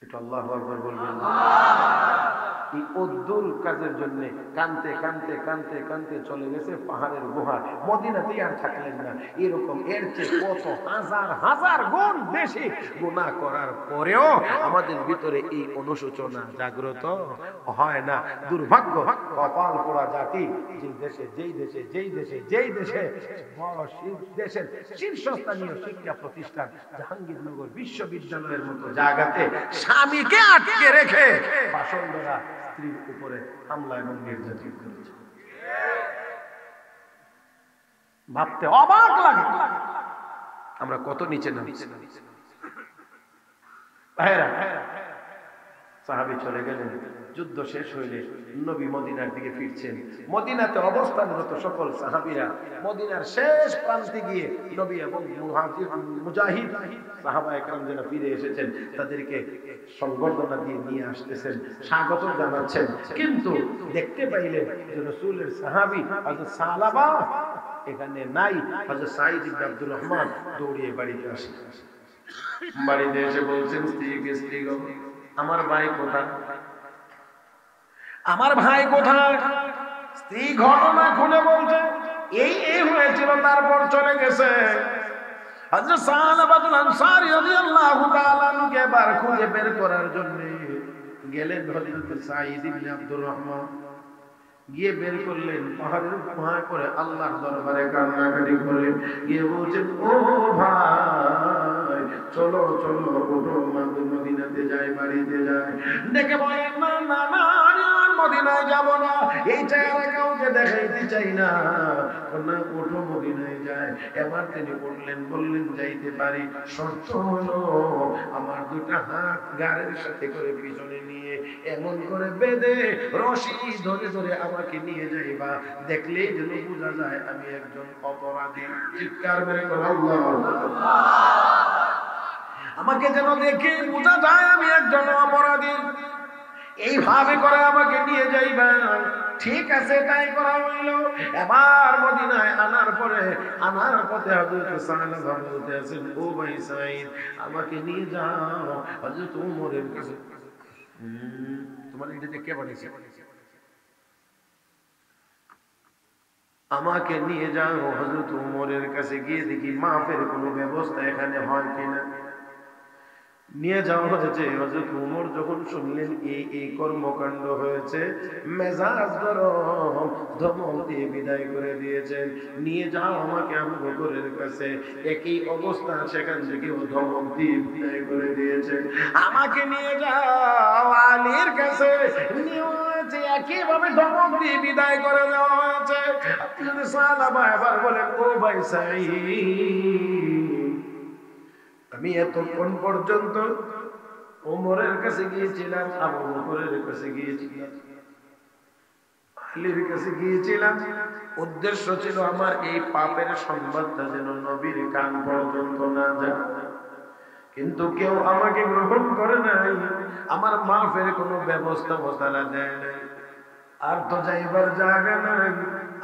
একটু আল্লাহু আকবার বলবেন। এই অদ্দুর কাজের জন্য কানতে কানতে কানতে কানতে চলে গেছে পাহাড়ের গুহা, মদিনাতেই আর থাকলেন না। এরকম এর চেয়ে কত হাজার হাজার গুণ বেশি গুনাহ করার পরেও আমাদের ভিতরে এই অনুশোচনা জাগ্রত হয় না। দুর্ভাগ্য, কপাল পোড়া জাতি। যেই দেশে দেশের শীর্ষস্থানীয় শিক্ষা প্রতিষ্ঠান জাহাঙ্গীরনগর বিশ্ববিদ্যালয়ের মতো জায়গাতে স্বামীকে আটকে রেখে পাষণ্ডরা স্ত্রীর উপরে হামলা এবং নির্যাতন করেছে। ভাবতে অবাক লাগে আমরা কত নিচে নামছি। সাহাবী চলে গেলেন, যুদ্ধ শেষ হইলে নবী মদিনার দিকে ফিরছেন। মদিনাতে অবস্থানরত সকল সাহাবীরা মদিনার শেষ প্রান্তে গিয়ে নবী এবং মুজাহিদ সাহাবায়ে কেরাম যারা ফিরে এসেছেন তাদেরকে সংবর্ধনা দিয়ে নিয়ে আসতেছেন, স্বাগত জানাচ্ছেন। কিন্তু দেখতে পাইলেন যে রাসূলের সাহাবী হযরত সালাবা এখানে নাই। হযরত সাঈদ ইবনে আব্দুর রহমান দৌড়িয়ে বাড়িতে আসেন। বাড়িতে এসে বলছেন স্ত্রী গো, আমার ভাই কোথায়? আমার ভাই কোথায়? স্ত্রী ঘটনা খুলে বলছে এই হয়েছিল, তারপর চলে গেছে। হযরত সালাবাতুল আনসারী রাদিয়াল্লাহু তাআলা আনহুকে এবার খুঁজে বের করার জন্য গেলেন। হযরত সাঈদ ইবনে আব্দুর রহমান গিয়ে বের করলেন, পাহাড়ের গুহায় করে আল্লাহর দরবারে কান্নাকাটি করলেন। গিয়ে বলছেন ও ভাই চলো চলো ওঠো, মদিনাতে যাই, বাড়িতে যাই। ডেকে বলেন না না না, আর মদিনায় যাব না, এই চেহারা কাউকে দেখাইতে চাই না, না ওঠো মদিনায় যায়। এবার তিনি উঠলেন, বললেন যাইতে পারি, শর্ত হলো আমার দুটা হাত গাড়ির সাথে করে পিছনে নিয়ে এমন করে বেঁধে রশি ধরে ধরে আমাকে নিয়ে যাইবা, দেখলেই যেন বোঝা যায় আমি একজন অপরাধী। চিৎকার মেরে আল্লাহ, আমাকে যেন দেখে বোঝা যায় আমি একজন অপরাধী, এইভাবে করে আমাকে নিয়ে যাইবা। ঠিক আছে, তাই করা হইল। এবার মদিনায় আনার পথে হযরত সালাবা বলতে আছেন ও ভাই সাঈদ আমাকে নিয়ে যাও হযরত ওমরের কাছে। তোমার এটা কে বানিয়েছে? আমাকে নিয়ে যাও হযরত ওমরের কাছে, গিয়ে দেখি মাফের কোনো ব্যবস্থা এখানে হয় কিনা। নিয়ে যাওয়া হয়েছে। হযরত ওমর যখন শুনলেন এই কর্মকাণ্ড হয়েছে, মেজাজ গরম, ধমক দিয়ে বিদায় করে দিয়েছেন। নিয়ে যাও আমাকে আবু বকরের কাছে। একই অবস্থা, সেখান থেকে ধমক দিয়ে বিদায় করে দিয়েছে। আমাকে নিয়ে যাও আলীর কাছে, একইভাবে ধমক দিয়ে বিদায় করে দেওয়া হয়েছে। সালাবা এবার বলেন ও ভাই সাঈদ আমি এতক্ষণ পর্যন্ত ওমরের কাছে গিয়েছিলাম, আবু বকরের কাছে গিয়েছিলাম, আলীর কাছে গিয়েছিলাম, উদ্দেশ্য ছিল আমার এই পাপের সংবাদটা যেন নবীর কান পর্যন্ত না যায়। কিন্তু কেউ আমাকে গ্রহণ করে নাই, আমার মাফের কোনো ব্যবস্থা তারা দেয় নাই। আর তো যাইবার জায়গা নাই,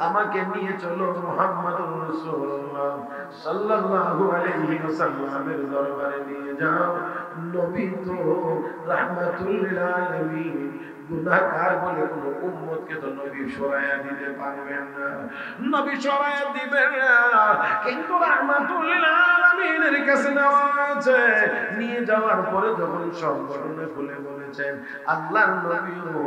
আমাকে নিয়ে চলো মুহাম্মদুর রাসূলুল্লাহ সাল্লাল্লাহু আলাইহি ওয়াসাল্লামের দরবারে নিয়ে যাও। নবী তো রাহমাতুল লিল আলামিন, গুনাহগার বলে কোনো উম্মতকে তো নবী সরায়া দিতে পারবেন না, নবী সরায়া দিবেন না, কিন্তু রাহমাতুল লিল আলামিনের কাছে নেওয়া হয়েছে। নিয়ে যাওয়ার পরে যখন সব ঘটনা খুলে বলেছেন, আল্লাহর নবীও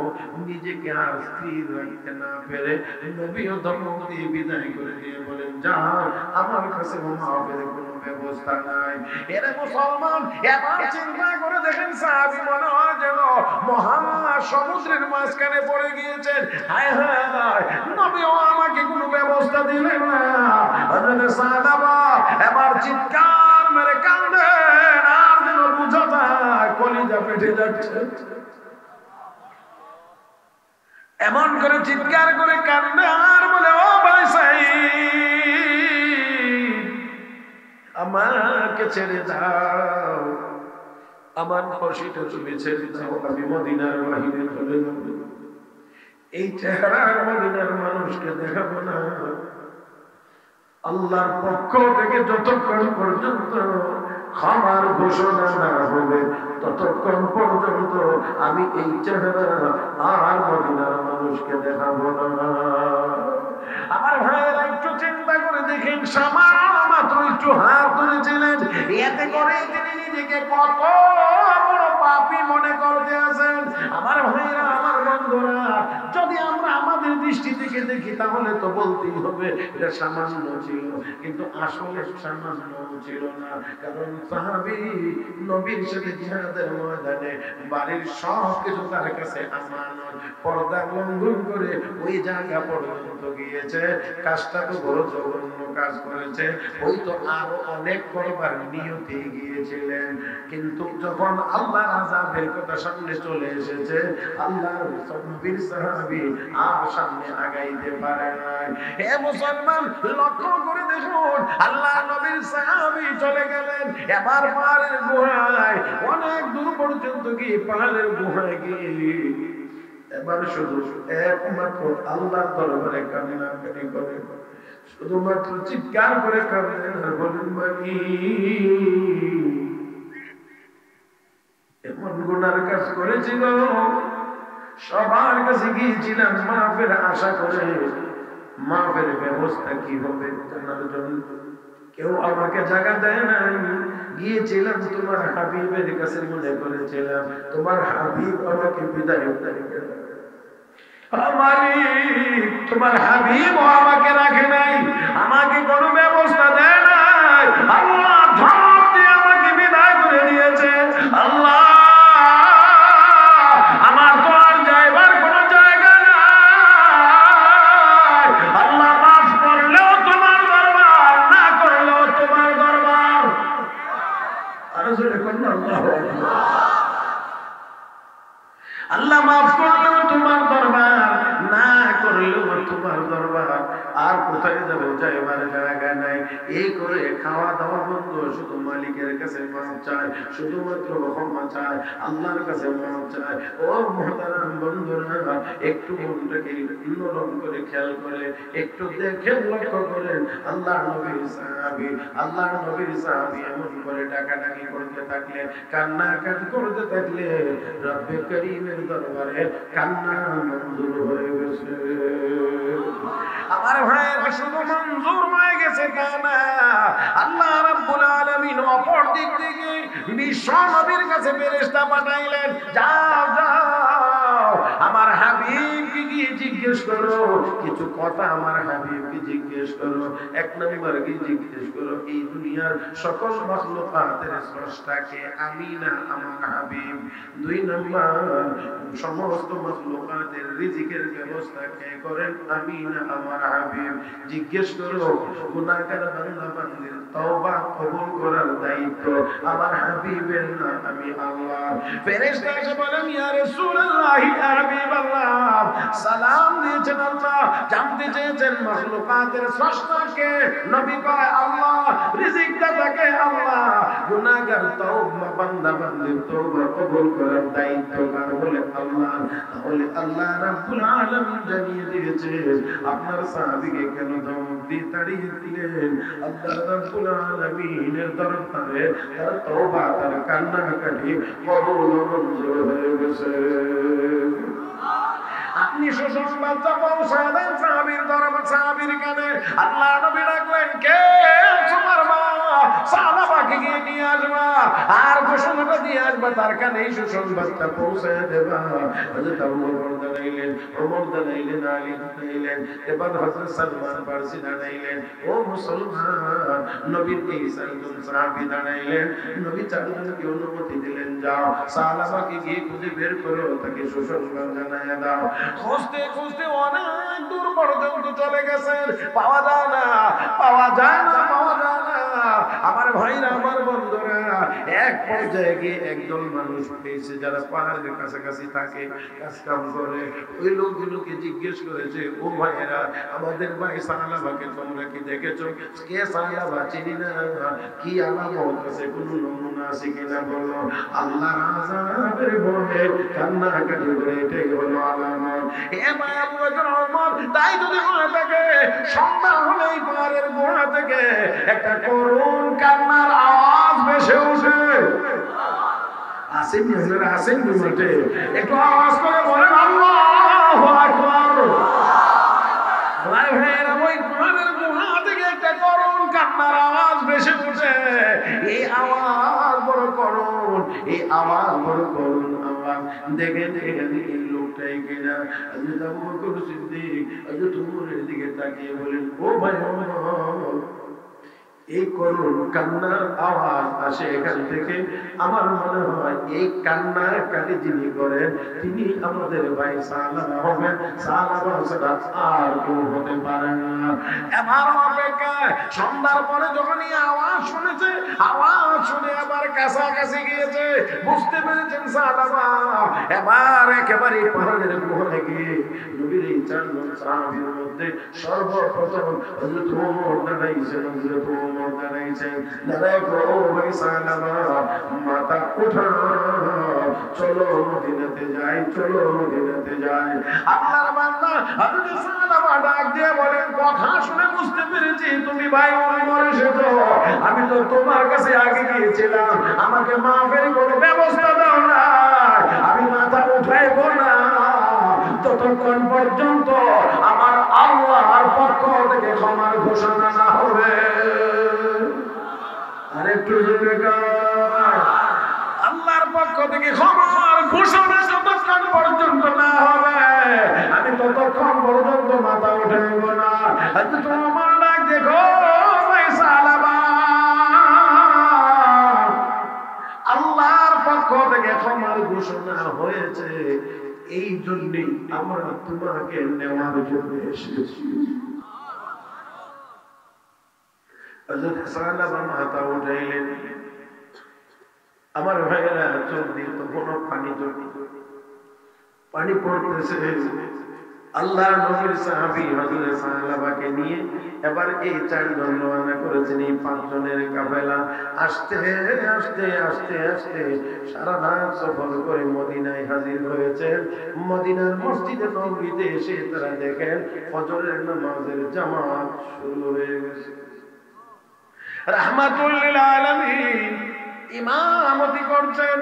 নিজেকে আর স্থির রাখতে না পেরে নবীও ধমক দিয়ে বিদায় করে দিয়ে বলেন যাও, আমার কাছে মাফের কোনো ব্যবস্থা নাই। এরা মুসলমান এবার চিন্তা করে দেখেন, সাহাবী মনে হয় যেন মহাসমুদ্রের মাঝখানে পড়ে গিয়েছেন। হায় হায় হায়, নবীও আমাকে কোনো ব্যবস্থা দিলেন না। হযরত সালাবা এবার চিৎকার মেরে কাঁদেন, আর যেন বুঝা যায় কলিজা ফেটে যাচ্ছে। এমন করে চিৎকার করে কান্দে আর বলে ও ভাই সাঈদ আমাকে ছেড়ে দাও, আমার খুশিটা তুমি ছেড়ে দাও, আমি মদিনার বাহিরে চলে যাব। এই চেহারার মদিনার মানুষকে দেখাবো না। আল্লাহর পক্ষ থেকে যতক্ষণ পর্যন্ত ক্ষমার ঘোষণা না হবে ততক্ষণ পর্যন্ত আমি আমি এই চেহারা আর মদিনার মানুষকে দেখাবো না। আমার ভাইয়েরা একটু চিন্তা করে দেখেন, মাত্র একটু হাত ধরেছিলেন, এতে করে তিনি নিজেকে কত বড় পাপী মনে করতে আছেন। আমার ভাইয়েরা, আমার বন্ধুরা, যদি আমরা আমাদের দৃষ্টি থেকে দেখি তাহলে তো বলতেই হবে এটা সামান্য ছিল, কিন্তু আসলে সামান্য ছিল না। কারণ সাহাবী নবীর সাথে জিহাদের ময়দানে বাড়ির সব কিছু তার কাছে আমানত, পর্দা লঙ্ঘন করে ওই জায়গা পর্যন্ত গিয়েছে। কাজটা তো বড় জঘন্য কাজ করেছে, ওই তো আরো অনেক করবার নিয়তে গিয়েছিলেন। কিন্তু যখন আল্লাহর আযাবের কথা সামনে চলে এসেছে, আল্লাহর নবীর সাহাবী আর সামনে আগাইতে পারে না। হে মুসলমান, লক্ষ্য করে দেখুন, আল্লাহর নবীর সাহাবী চলে গেলেন এবার পাহাড়ের গুহায়, অনেক দূর পর্যন্ত গিয়ে পাহাড়ের গুহায় গিয়ে এবার শুধু একমাত্র আল্লাহর দরবারে কান্নাকাটি করে, শুধুমাত্র চিৎকার করে কাঁদেন আর বলেন, মানি এমন গুনার কাজ করেছিল, সবার কাছে গিয়েছিলাম মাফের আশা করে, মাফের ব্যবস্থা কি হবে জানার জন্য, কেউ আমাকে জায়গা দেয় নাই। গিয়েছিলাম তোমার হাবিবের কাছে, মনে করেছিলাম তোমার হাবিব আমাকে বিদায় দেবে। তোমার হাবিব আমাকে রাখে নাই, আমাকে কোনো ব্যবস্থা দেয় নাই। আল্লাহ ধমক দিয়ে আমাকে বিদায় করে দিয়েছে। আল্লাহ, আমার তো আর যাইবার কোনো জায়গা নাই। আল্লাহ, মাফ করলেও তোমার দরবার, না করলেও তোমার দরবার। আর জোরে করুন আল্লাহু আকবার। আল্লাহ মাফ করলেও তোমার দরবার, না করলেও তোমার দরবার। আর কোথায় যাবে, যাইবার জায়গা নাই। এই করে খাওয়া দাওয়া বন্ধ, শুধু মালিকের কাছে মাফ চায়, শুধুমাত্র ক্ষমা চায়, আল্লাহর কাছে মাফ চায়। ও মুহতারাম বন্ধুরা, একটু মনটাকে নরম করে খেয়াল করে একটু দেখেন, লক্ষ্য করেন, আল্লাহর নবীর সাহাবী এমন করে ডাকাডাকি করতে থাকলে, কান্নাকাটি করতে থাকলে, রব্বে করিমের দরবারে কান্না মঞ্জুর হয়ে গেছে। আমার ভাইয়েরা, শুধু মঞ্জুর হয়ে গেছে তা না, আল্লাহ রাব্বুল আলামিন অপর দিক থেকে বিশ্ব নবীর কাছে ফেরেশতা পাঠাইলেন, যাও যাও আমার হাবিবকে গিয়ে জিজ্ঞেস করো কিছু কথা, আমার হাবিবকে জিজ্ঞেস করো। এক নম্বর কি জিজ্ঞেস করো, এই দুনিয়ার সকল মাখলুকাতের স্রষ্টাকে আমি না আমার হাবিব? দুই নম্বর, সমস্ত মাখলুকাতের রিজিকের ব্যবস্থা কে করেন, আমি না আমার হাবিব? জিজ্ঞেস করো। গুনাহগার বান্দা বান্দির তওবা কবুল করার দায়িত্ব আমার হাবিবের না, আমি আল্লাহ। ফেরেশতা এসে বলেন, ইয়া রাসূলুল্লাহ, ইয়া হাবিবাল্লাহ, সালাম দিয়েছেন আল্লাহ, জানতে চেয়েছেন মাখলুকাতের স্রষ্টাকে? নবী কয় আল্লাহ, রিজিক দাতাকে আল্লাহ, গুনাহগার তওবা বান্দা বান্দির তওবা কবুল করার দায়িত্ব কার? বলে আল্লাহ। তাহলে আল্লাহ রাব্বুল আলামিন জানিয়ে দিয়েছে আপনার সাহাবীকে কেন ধমক দিয়ে তাড়িয়ে দিলেন। আল্লাহ রাব্বুল আলামিনের দরবারে তার তওবা, তার কান্নাকাটি কবুল মঞ্জুর হয়ে গেছে। আপনি সুসংবাদটা পৌঁছায় দেন সাহাবীর দরবার, সাহাবীর কানে। আল্লাহ নবী ডাকলেন, কে তোমার মা? সাহাবাকে গিয়ে নিয়ে আসবা, আর ঘোষণাটা দিয়ে আসবা, তার কানে এই সুসংবাদটা পৌঁছায় দেবা। হযরত আবু বকর দাঁড়াইলেন, ওমর দাঁড়াইলেন, আলী দাঁড়াইলেন, এবার হযরত সালমান ফারসি দাঁড়াইলেন। ও মুসলমান, নবীর এই চারজন সাহাবী দাঁড়াইলেন। নবী চারজনকে অনুমতি দিলেন, যাও সাহাবাকে গিয়ে খুঁজে বের করো, তাকে সুসংবাদ জানায় দাও। খুঁজতে খুঁজতে অনেক দূর পর্যন্ত চলে গেছেন, পাওয়া যায় না, পাওয়া যায় না, পাওয়া যায় না। আমার ভাইরা, আমার বন্ধুরা, এক পর্যায়ে গিয়ে একদল মানুষ পেয়েছে যারা পাহাড়ের কাছাকাছি থাকে, কাজ কাম করে। ওই লোকগুলোকে জিজ্ঞেস করেছে, ও ভাইয়েরা, আমাদের ভাই সাহাবাকে তোমরা কি দেখেছো? কে সাহাবা? চিনি না। কি আলামত আছে, কোনো নমুনা আছে কিনা বলো? আল্লাহর আযাবের ভয়ে কান্নাকাটি করে, এটাই হলো আলামত। হে ভাই আবু বকর, ওমর, তাই যদি হয়ে থাকে, সন্ধ্যা হলেই পাহাড়ের গোড়া থেকে একটা করুণ কান্নার আওয়াজ ভেসে ওঠে। আসেন আপনারা আসেন মাঠে একটু আওয়াজ করে বলেন আল্লাহু আকবার। আমার ভাইয়েরা ওই কোরআনের গুহা থেকে একটা করুণ কান্নার আওয়াজ ভেসে উঠে। এই আওয়াজ বড় করুণ, এই আওয়াজ বড় করুণ আওয়াজ। দেখেন এখানে এই লোকটাই কিনা হযরত আবু বকর সিদ্দিক হযরত ওমরের দিকে তাকিয়ে বলেন, ও ভাই এই করুণ কান্নার আওয়াজ আসে এখান থেকে। আমার মনে হয় এই কান্নার কাটি যিনি করেন তিনি আমাদের ভাই সালামা হবেন। সালামা ছাড়া আর কেউ হতে পারে না। এবার অপেক্ষায় সন্ধ্যার পরে যখন এই আওয়াজ শুনেছে, আওয়াজ শুনে আবার কাছাকাছি গিয়েছে, বুঝতে পেরেছেন সালামা। এবার একেবারে পাহাড়ের গুহায় গিয়ে নবীর এই চারজন সাহাবীর মধ্যে সর্বপ্রথম হযরত ওমর দাঁড়াইছেন। হযরত ওমর দাঁড়াইছেন, দাঁড়ায় ও ভাই সালামা মাথা উঠাও, চলো মদিনাতে যাই, চলো মদিনাতে যাই। আল্লাহর বান্দা হযরত সালামা ডাক দিয়ে বলেন, কথা শুনে বুঝতে পেরেছি তুমি ভাই ওমর এসেছো। আমি তো তোমার কাছে আগে গিয়েছিলাম, আমাকে মাফের কোনো ব্যবস্থা দাও না। আমি মাথা উঠাইব না ততক্ষণ পর্যন্ত আমার আল্লাহর পক্ষ থেকে ক্ষমার ঘোষণা না হবে। আরেকটু জোরে গান। আল্লাহর পক্ষ থেকে ক্ষমার ঘোষণা যতক্ষণ পর্যন্ত না হবে আমি ততক্ষণ পর্যন্ত মাথা উঠাইব না। তোমার ডাক দেখো ভাই সালামা, আল্লাহর পক্ষ থেকে ক্ষমার ঘোষণা হয়েছে, এই জন্যই আমরা তোমাকে নেওয়ার জন্য এসেছি। হযরত সালামা মাথা উঠাইলেন। আমার ভাইয়েরা চোখ দিয়ে তো কোনো পানি পড়তেছে। আল্লাহর নবীর সাহাবী হযরত সালামাকে নিয়ে এবার এই চারজন রওনা করেছেন। এই পাঁচজনের কাফেলা আস্তে আস্তে আস্তে আস্তে সারা রাত সফর করে মদিনায় হাজির হয়েছে। মদিনার মসজিদে নববীতে এসে তারা দেখেন ফজরের নামাজের জামাত শুরু হয়ে গেছে। রাহমাতুল লিল আলামিন ইমামতি করছেন।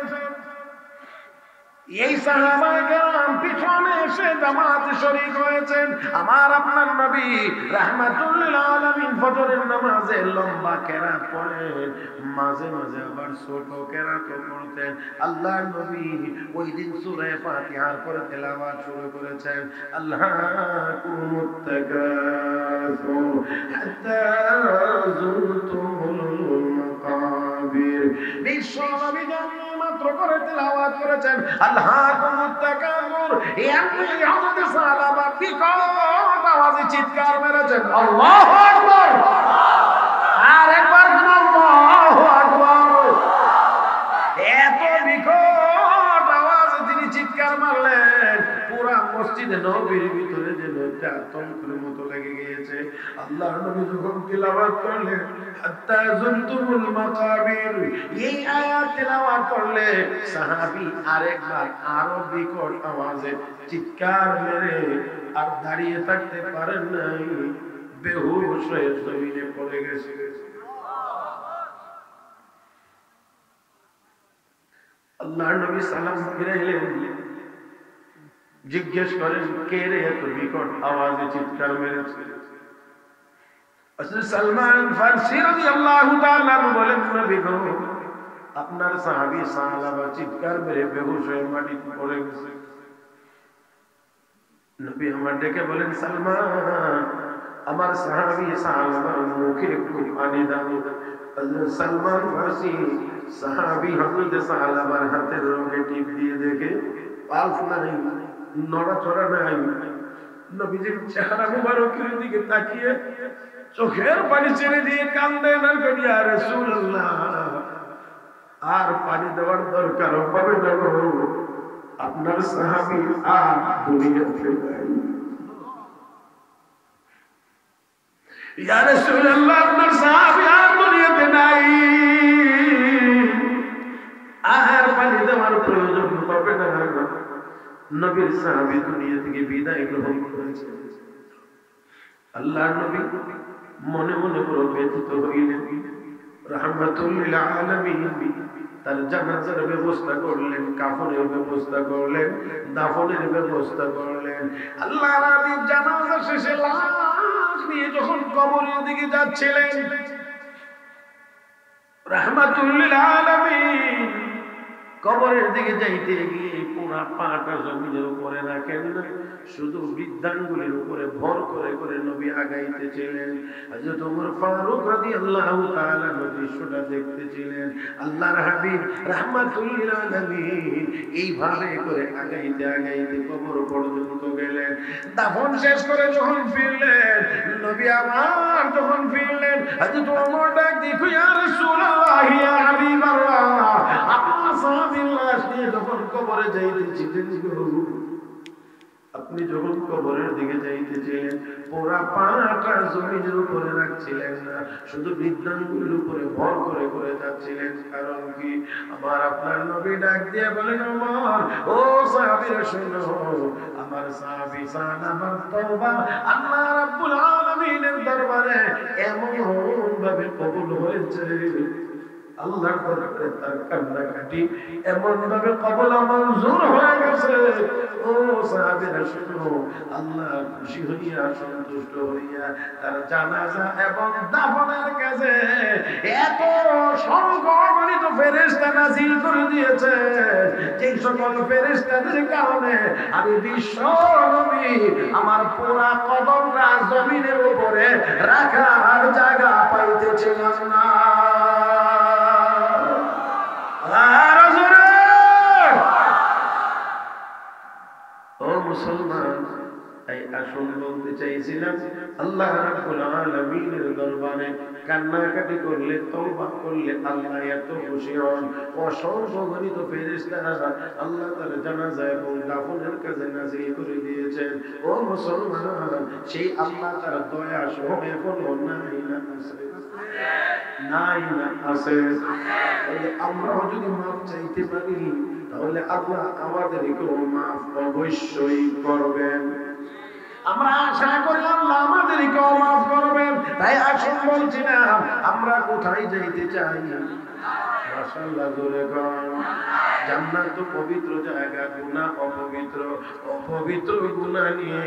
এই সাহাবায়ে কেরাম পিছনে এসে জামাতে শরীক হয়েছেন। আমার আপনার নবী রাহমাতুল লিল আলামিন ফজরের নামাজে লম্বা কেরাত পড়েন, মাঝে মাঝে আবার ছোট কেরাতও পড়তেন। আল্লাহর নবী ওই দিন সূরা ফাতিহার পরে তেলাওয়াত শুরু করেছেন, আল্লাহুম্মুত তাকাসুর হাত্তা যুরতুমুল মাকাবির। বিশ্বনবী মাত্র করে তেলাওয়াত করেছেন আল্লাহুম্মুত তাকাসুর। এমনি হযরত সালামা বিকট আওয়াজে চিৎকার মেরেছেন, আল্লাহু আকবার। আর একবার আল্লাহু আকবার। এত বিকট আওয়াজে তিনি চিৎকার মারলেন, পুরা মসজিদে নববীর ভিতরে যেন একটা আতঙ্কের মতো লেগে গিয়েছে। আল্লাহর নবী যখন তিলাওয়াত করলেন হাত্তা যুরতুমুল মাকাবির, এই আয়াত তিলাওয়াত করলে সাহাবী আরেকবার আরো বিকট আওয়াজে চিৎকার মেরে আর দাঁড়িয়ে থাকতে পারেন নাই, বেহুশ হয়ে জমিনে পড়ে গেছে। আল্লাহর নবী সালাম ফিরাইলেন, জিজ্ঞেস করেন কে রে এত বিকট আওয়াজে চিৎকার মেরেছে? হযরত সালমান ফারসি রাদিয়াল্লাহু তাআলা বলেন, নবী গো আপনার সাহাবী সালামা চিৎকার মেরে বেহুশ হয়ে মাটিতে পড়ে গেছে। নবী আমার ডেকে বলেন, সালমান আমার সাহাবী সালামার মুখে একটু পানি দাও। হযরত সালমান ফারসি সাহাবী হযরত সালামার হাতের রঙে টিপ দিয়ে দেখে পালস নাই, নড়াচড়া নাই। নবীজির চেহারা মুবারকের দিকে তাকিয়ে চোখের পানি ছেড়ে দিয়ে কান্দেন আর বলেন, ইয়া রাসূলুল্লাহ আর পানি দেওয়ার দরকার হবে না গো, আপনার সাহাবী আর দুনিয়াতে নাই। ইয়া রাসূলুল্লাহ আপনার সাহাবী আর দুনিয়াতে নাই, আর পানি দেওয়ার প্রয়োজন হবে না। নবীর সাহাবী দুনিয়া থেকে বিদায় গ্রহণ করেছেন। আল্লাহর নবী মনে মনে বড় ব্যথিত হইলেন। রাহমাতুল লিল আলামিন তার জানাজার ব্যবস্থা করলেন, কাফনের ব্যবস্থা করলেন, দাফনের ব্যবস্থা করলেন। আল্লাহর হাবিব জানাজা শেষে লাশ নিয়ে যখন কবরের দিকে যাচ্ছিলেন, রাহমাতুল লিল আলামিন কবরের দিকে যাইতে গিয়ে পুরা পাটা জমিনের উপরে রাখেন না, শুধু বৃদ্ধাঙ্গুলির উপরে ভর করে করে নবী আগাইতেছিলেন। হযরত ওমর ফারুক রাদিয়াল্লাহু তাআলা দৃশ্যটা দেখতেছিলেন। আল্লাহর হাবিব রাহমাতুল লিল আলামিন এইভাবে করে আগাইতে আগাইতে কবর পর্যন্ত গেলেন। দাফন শেষ করে যখন ফিরলেন, নবী আমার যখন ফিরলেন, হযরত ওমর ডাক দিয়ে, ইয়া রাসূলুল্লাহ, ইয়া হাবিবাল্লাহ, আপনার সাহাবীর লাশ নিয়ে যখন কবরে যাইতেছিলেন, আপনি যখন কবরের দিকে যাইতেছিলেন, পুরা পাটা জমিনের উপরে রাখছিলেন না, শুধু বৃদ্ধাঙ্গুলির উপরে ভর করে করে যাচ্ছিলেন। কারণ কি? আমার আপনার নবী ডাক দিয়ে বলেন, ওমর, ও সাহাবীরা শোনো, আমার সাহাবী সান আমার তওবা আল্লাহ রাব্বুল আলামিনের দরবারে এমন ভাবে কবুল হয়েছে, আল্লাহর দরবারে তার কান্নাকাটি এমন ভাবে কবুল মঞ্জুর হয়ে গেছে। ও সাহাবীরা শুনো, আল্লাহ খুশি হইয়া সন্তুষ্ট হইয়া তার জানাজা এবং দাফনের কাজে এত সংখ্যাগণিত ফেরেশতা নাযিল করে দিয়েছে, যেই সকল ফেরেশতাদের কারণে আমি বিশ্ব নবী আমার পুরা কদমটা জমিনের উপরে রাখার জায়গা পাইতেছিলাম না। ও মুসলমান, তাই আসল বলতে চাইছিলাম, আল্লাহ রাব্বুল আলামিনের দরবারে কান্নাকাটি করলে, তওবা করলে আল্লাহ এত খুশি হন। অসংখ্য গণিত ফেরেশতারা আল্লাহ তার জানাজা এবং দাফনের কাজে নাযিল করে দিয়েছেন। ও মুসলমান, সেই আল্লাহ তার দয়া সহ এখনো নাই না আছে, নাই না আছে। আমরাও যদি মাফ চাইতে পারি, তাহলে আল্লাহ আমাদেরকেও মাফ অবশ্যই করবেন। আমরা আশা করি আল্লাহ আমাদেরকেও মাফ করবেন। তাই আসুন বলছি না, আমরা কোথায় যাইতে চাই? মাশাআল্লাহ, জোরে কোন। জান্নাত তো পবিত্র জায়গা, গুনাহ অপবিত্র, অপবিত্র গুনাহ নিয়ে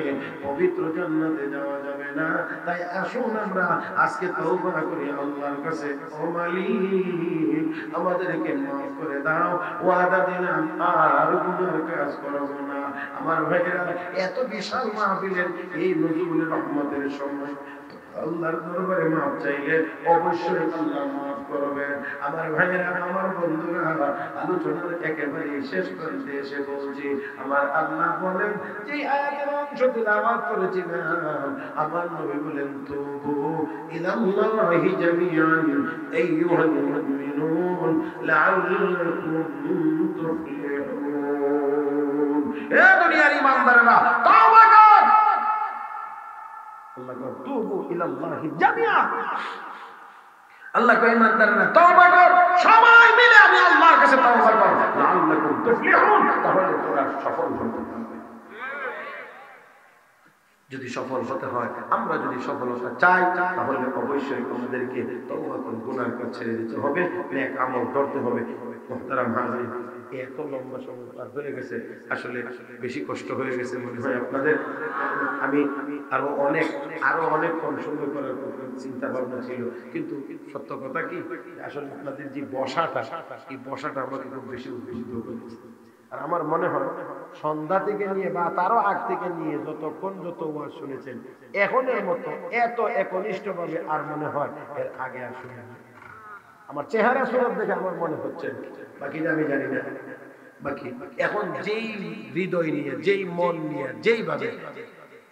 পবিত্র জান্নাতে যাওয়া যাবে না। তাই আসুন আমরা আজকে তওবা করি আল্লাহর কাছে, ও মালিক আমাদেরকে মাফ করে দাও, ওয়াদা দিলাম আর গুনাহ কাজ করব না। আমার ভাইরা, এত বিশাল মাহফিলের এই নজরুলের রহমতের সময় আল্লাহর দরবারে মাফ চাইলে অবশ্যই আল্লাহ মাফ করবেন। আমার ভাইয়েরা, আমার বন্ধুরা, আলোচনার একেবারে শেষ করতে এসে বলছি, আমার আল্লাহ বলেন, যে আয়াতের অংশ তিলাওয়াত করেছিলাম, আমার নবী বলেন, তুবু ইলাল্লাহি জামিআন আইয়ুহাল মুমিনুন লাআল্লাকুম তুফলিহুন। এ দুনিয়ার ঈমানদারেরা, তওবা কর। আল্লাহ কয়, তুবু ইলাল্লাহি জামিআন। আল্লাহ কয়, ঈমানদারেরা তওবা কর, সবাই মিলে আমি আল্লাহর কাছে তওবা কর, লাআল্লাকুম তুফলিহুন, তাহলে তোমরা সফল হতে পারবে। যদি সফল হতে হয়, আমরা যদি সফলতা চাই, তাহলে অবশ্যই আমাদেরকে তওবা করে গুনাহ কাজ ছেড়ে দিতে হবে, নেক আমল করতে হবে। মুহতারাম হাজির, এত লম্বা সময় পার হয়ে গেছে, আসলে বেশি কষ্ট হয়ে গেছে মনে হয় আপনাদের। আমি আরো অনেক কম সময় করার চিন্তা ভাবনা ছিল, কিন্তু সত্য কথা কি, আসলে আপনাদের যে বসাটা, এই বসাটা আমাকে খুব বেশি উদ্বেলিত করেছে। আর আমার মনে হয় সন্ধ্যা থেকে নিয়ে বা তারও আগ থেকে নিয়ে যতক্ষণ যত ওয়াজ শুনেছেন, এখনের মতো এত একনিষ্ঠভাবে আর মনে হয় এর আগে আর শুনে। আমার চেহারা সুরত দেখে আমার মনে হচ্ছে, বাকি আমি জানি না। বাকি এখন যেই হৃদয় নিয়ে, যেই মন নিয়ে, যেইভাবে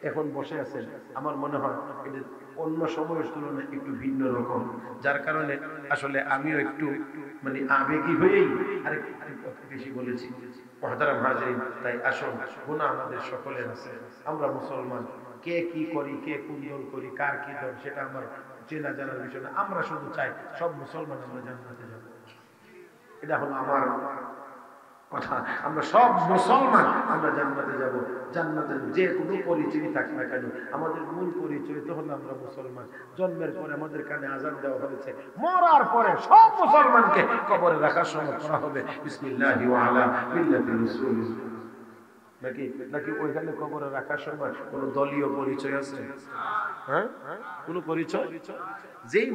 এখন বসে আছেন, আমার মনে হয় এটা অন্য সময়ের তুলনায় একটু ভিন্ন রকম, যার কারণে আসলে আমিও একটু মানে আবেগী হয়েই আরেকটু বেশি বলেছি। মুহতারাম হাজিরিন, তাই আসুন, গুনাহ আমাদের সকলের আছে, আমরা মুসলমান, কে কি করি, কে কোন দল করি, কার কি দল, সেটা আমার চেনা জানার বিষয় না। আমরা শুধু চাই সব মুসলমান আমরা জান্নাতে যাব। এটা হলো আমার কথা, আমরা সব মুসলমান, আমরা জান্নাতে যাব। জান্নাতের যে কোনো পরিচয় থাক না কেন, আমাদের মূল পরিচয় তো হলো আমরা মুসলমান। জন্মের পরে আমাদের কানে আযান দেওয়া হয়েছে, মরার পরে সব মুসলমানকে কবরে রাখার সময় করা হবে বিসমিল্লাহি ওয়া আলা মিল্লাতি রাসূলিল্লাহ। নাকি নাকি ওইখানে কবরে রাখার সময় কোনো দলীয় পরিচয় আছে? হ্যাঁ, কোনো পরিচয়? যেই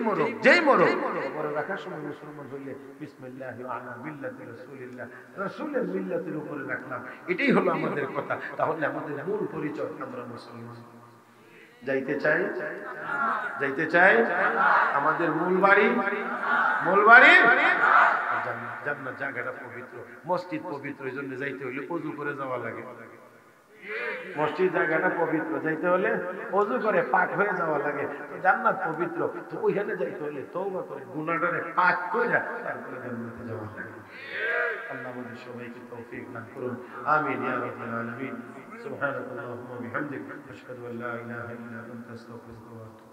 মরো কবরে রাখার সময় মুসলমান হইলে বিসমিল্লাহি ওয়া আলা মিল্লাতি রাসূলিল্লাহ, রাসূলের মিল্লাতের উপরে রাখলাম, এটাই হলো আমাদের কথা। তাহলে আমাদের মূল পরিচয় আমরা মুসলমান। যাইতে চাই আমাদের মূল বাড়ি জান্নাত জায়গাটা পবিত্র, মসজিদ পবিত্র, এই জন্য যাইতে হইলে ওযু করে যাওয়া লাগে। মসজিদ জায়গাটা পবিত্র, যাইতে হলে ওযু করে পাক হয়ে যাওয়া লাগে। তো জান্নাত পবিত্র, তো ওইখানে যাইতে হলে তওবা করে গুনাহটারে পাক করে তারপরে জান্নাতে যাওয়া লাগে। আল্লাহ আমাদের সবাইকে তৌফিক দান করুন, আমিন ইয়া রাব্বাল আলামিন। সুবহানাল্লাহি ওয়া বিহামদিহি, আশহাদু আল্লা ইলাহা ইল্লা আনতা, আস্তাগফিরুকা ওয়া আতুবু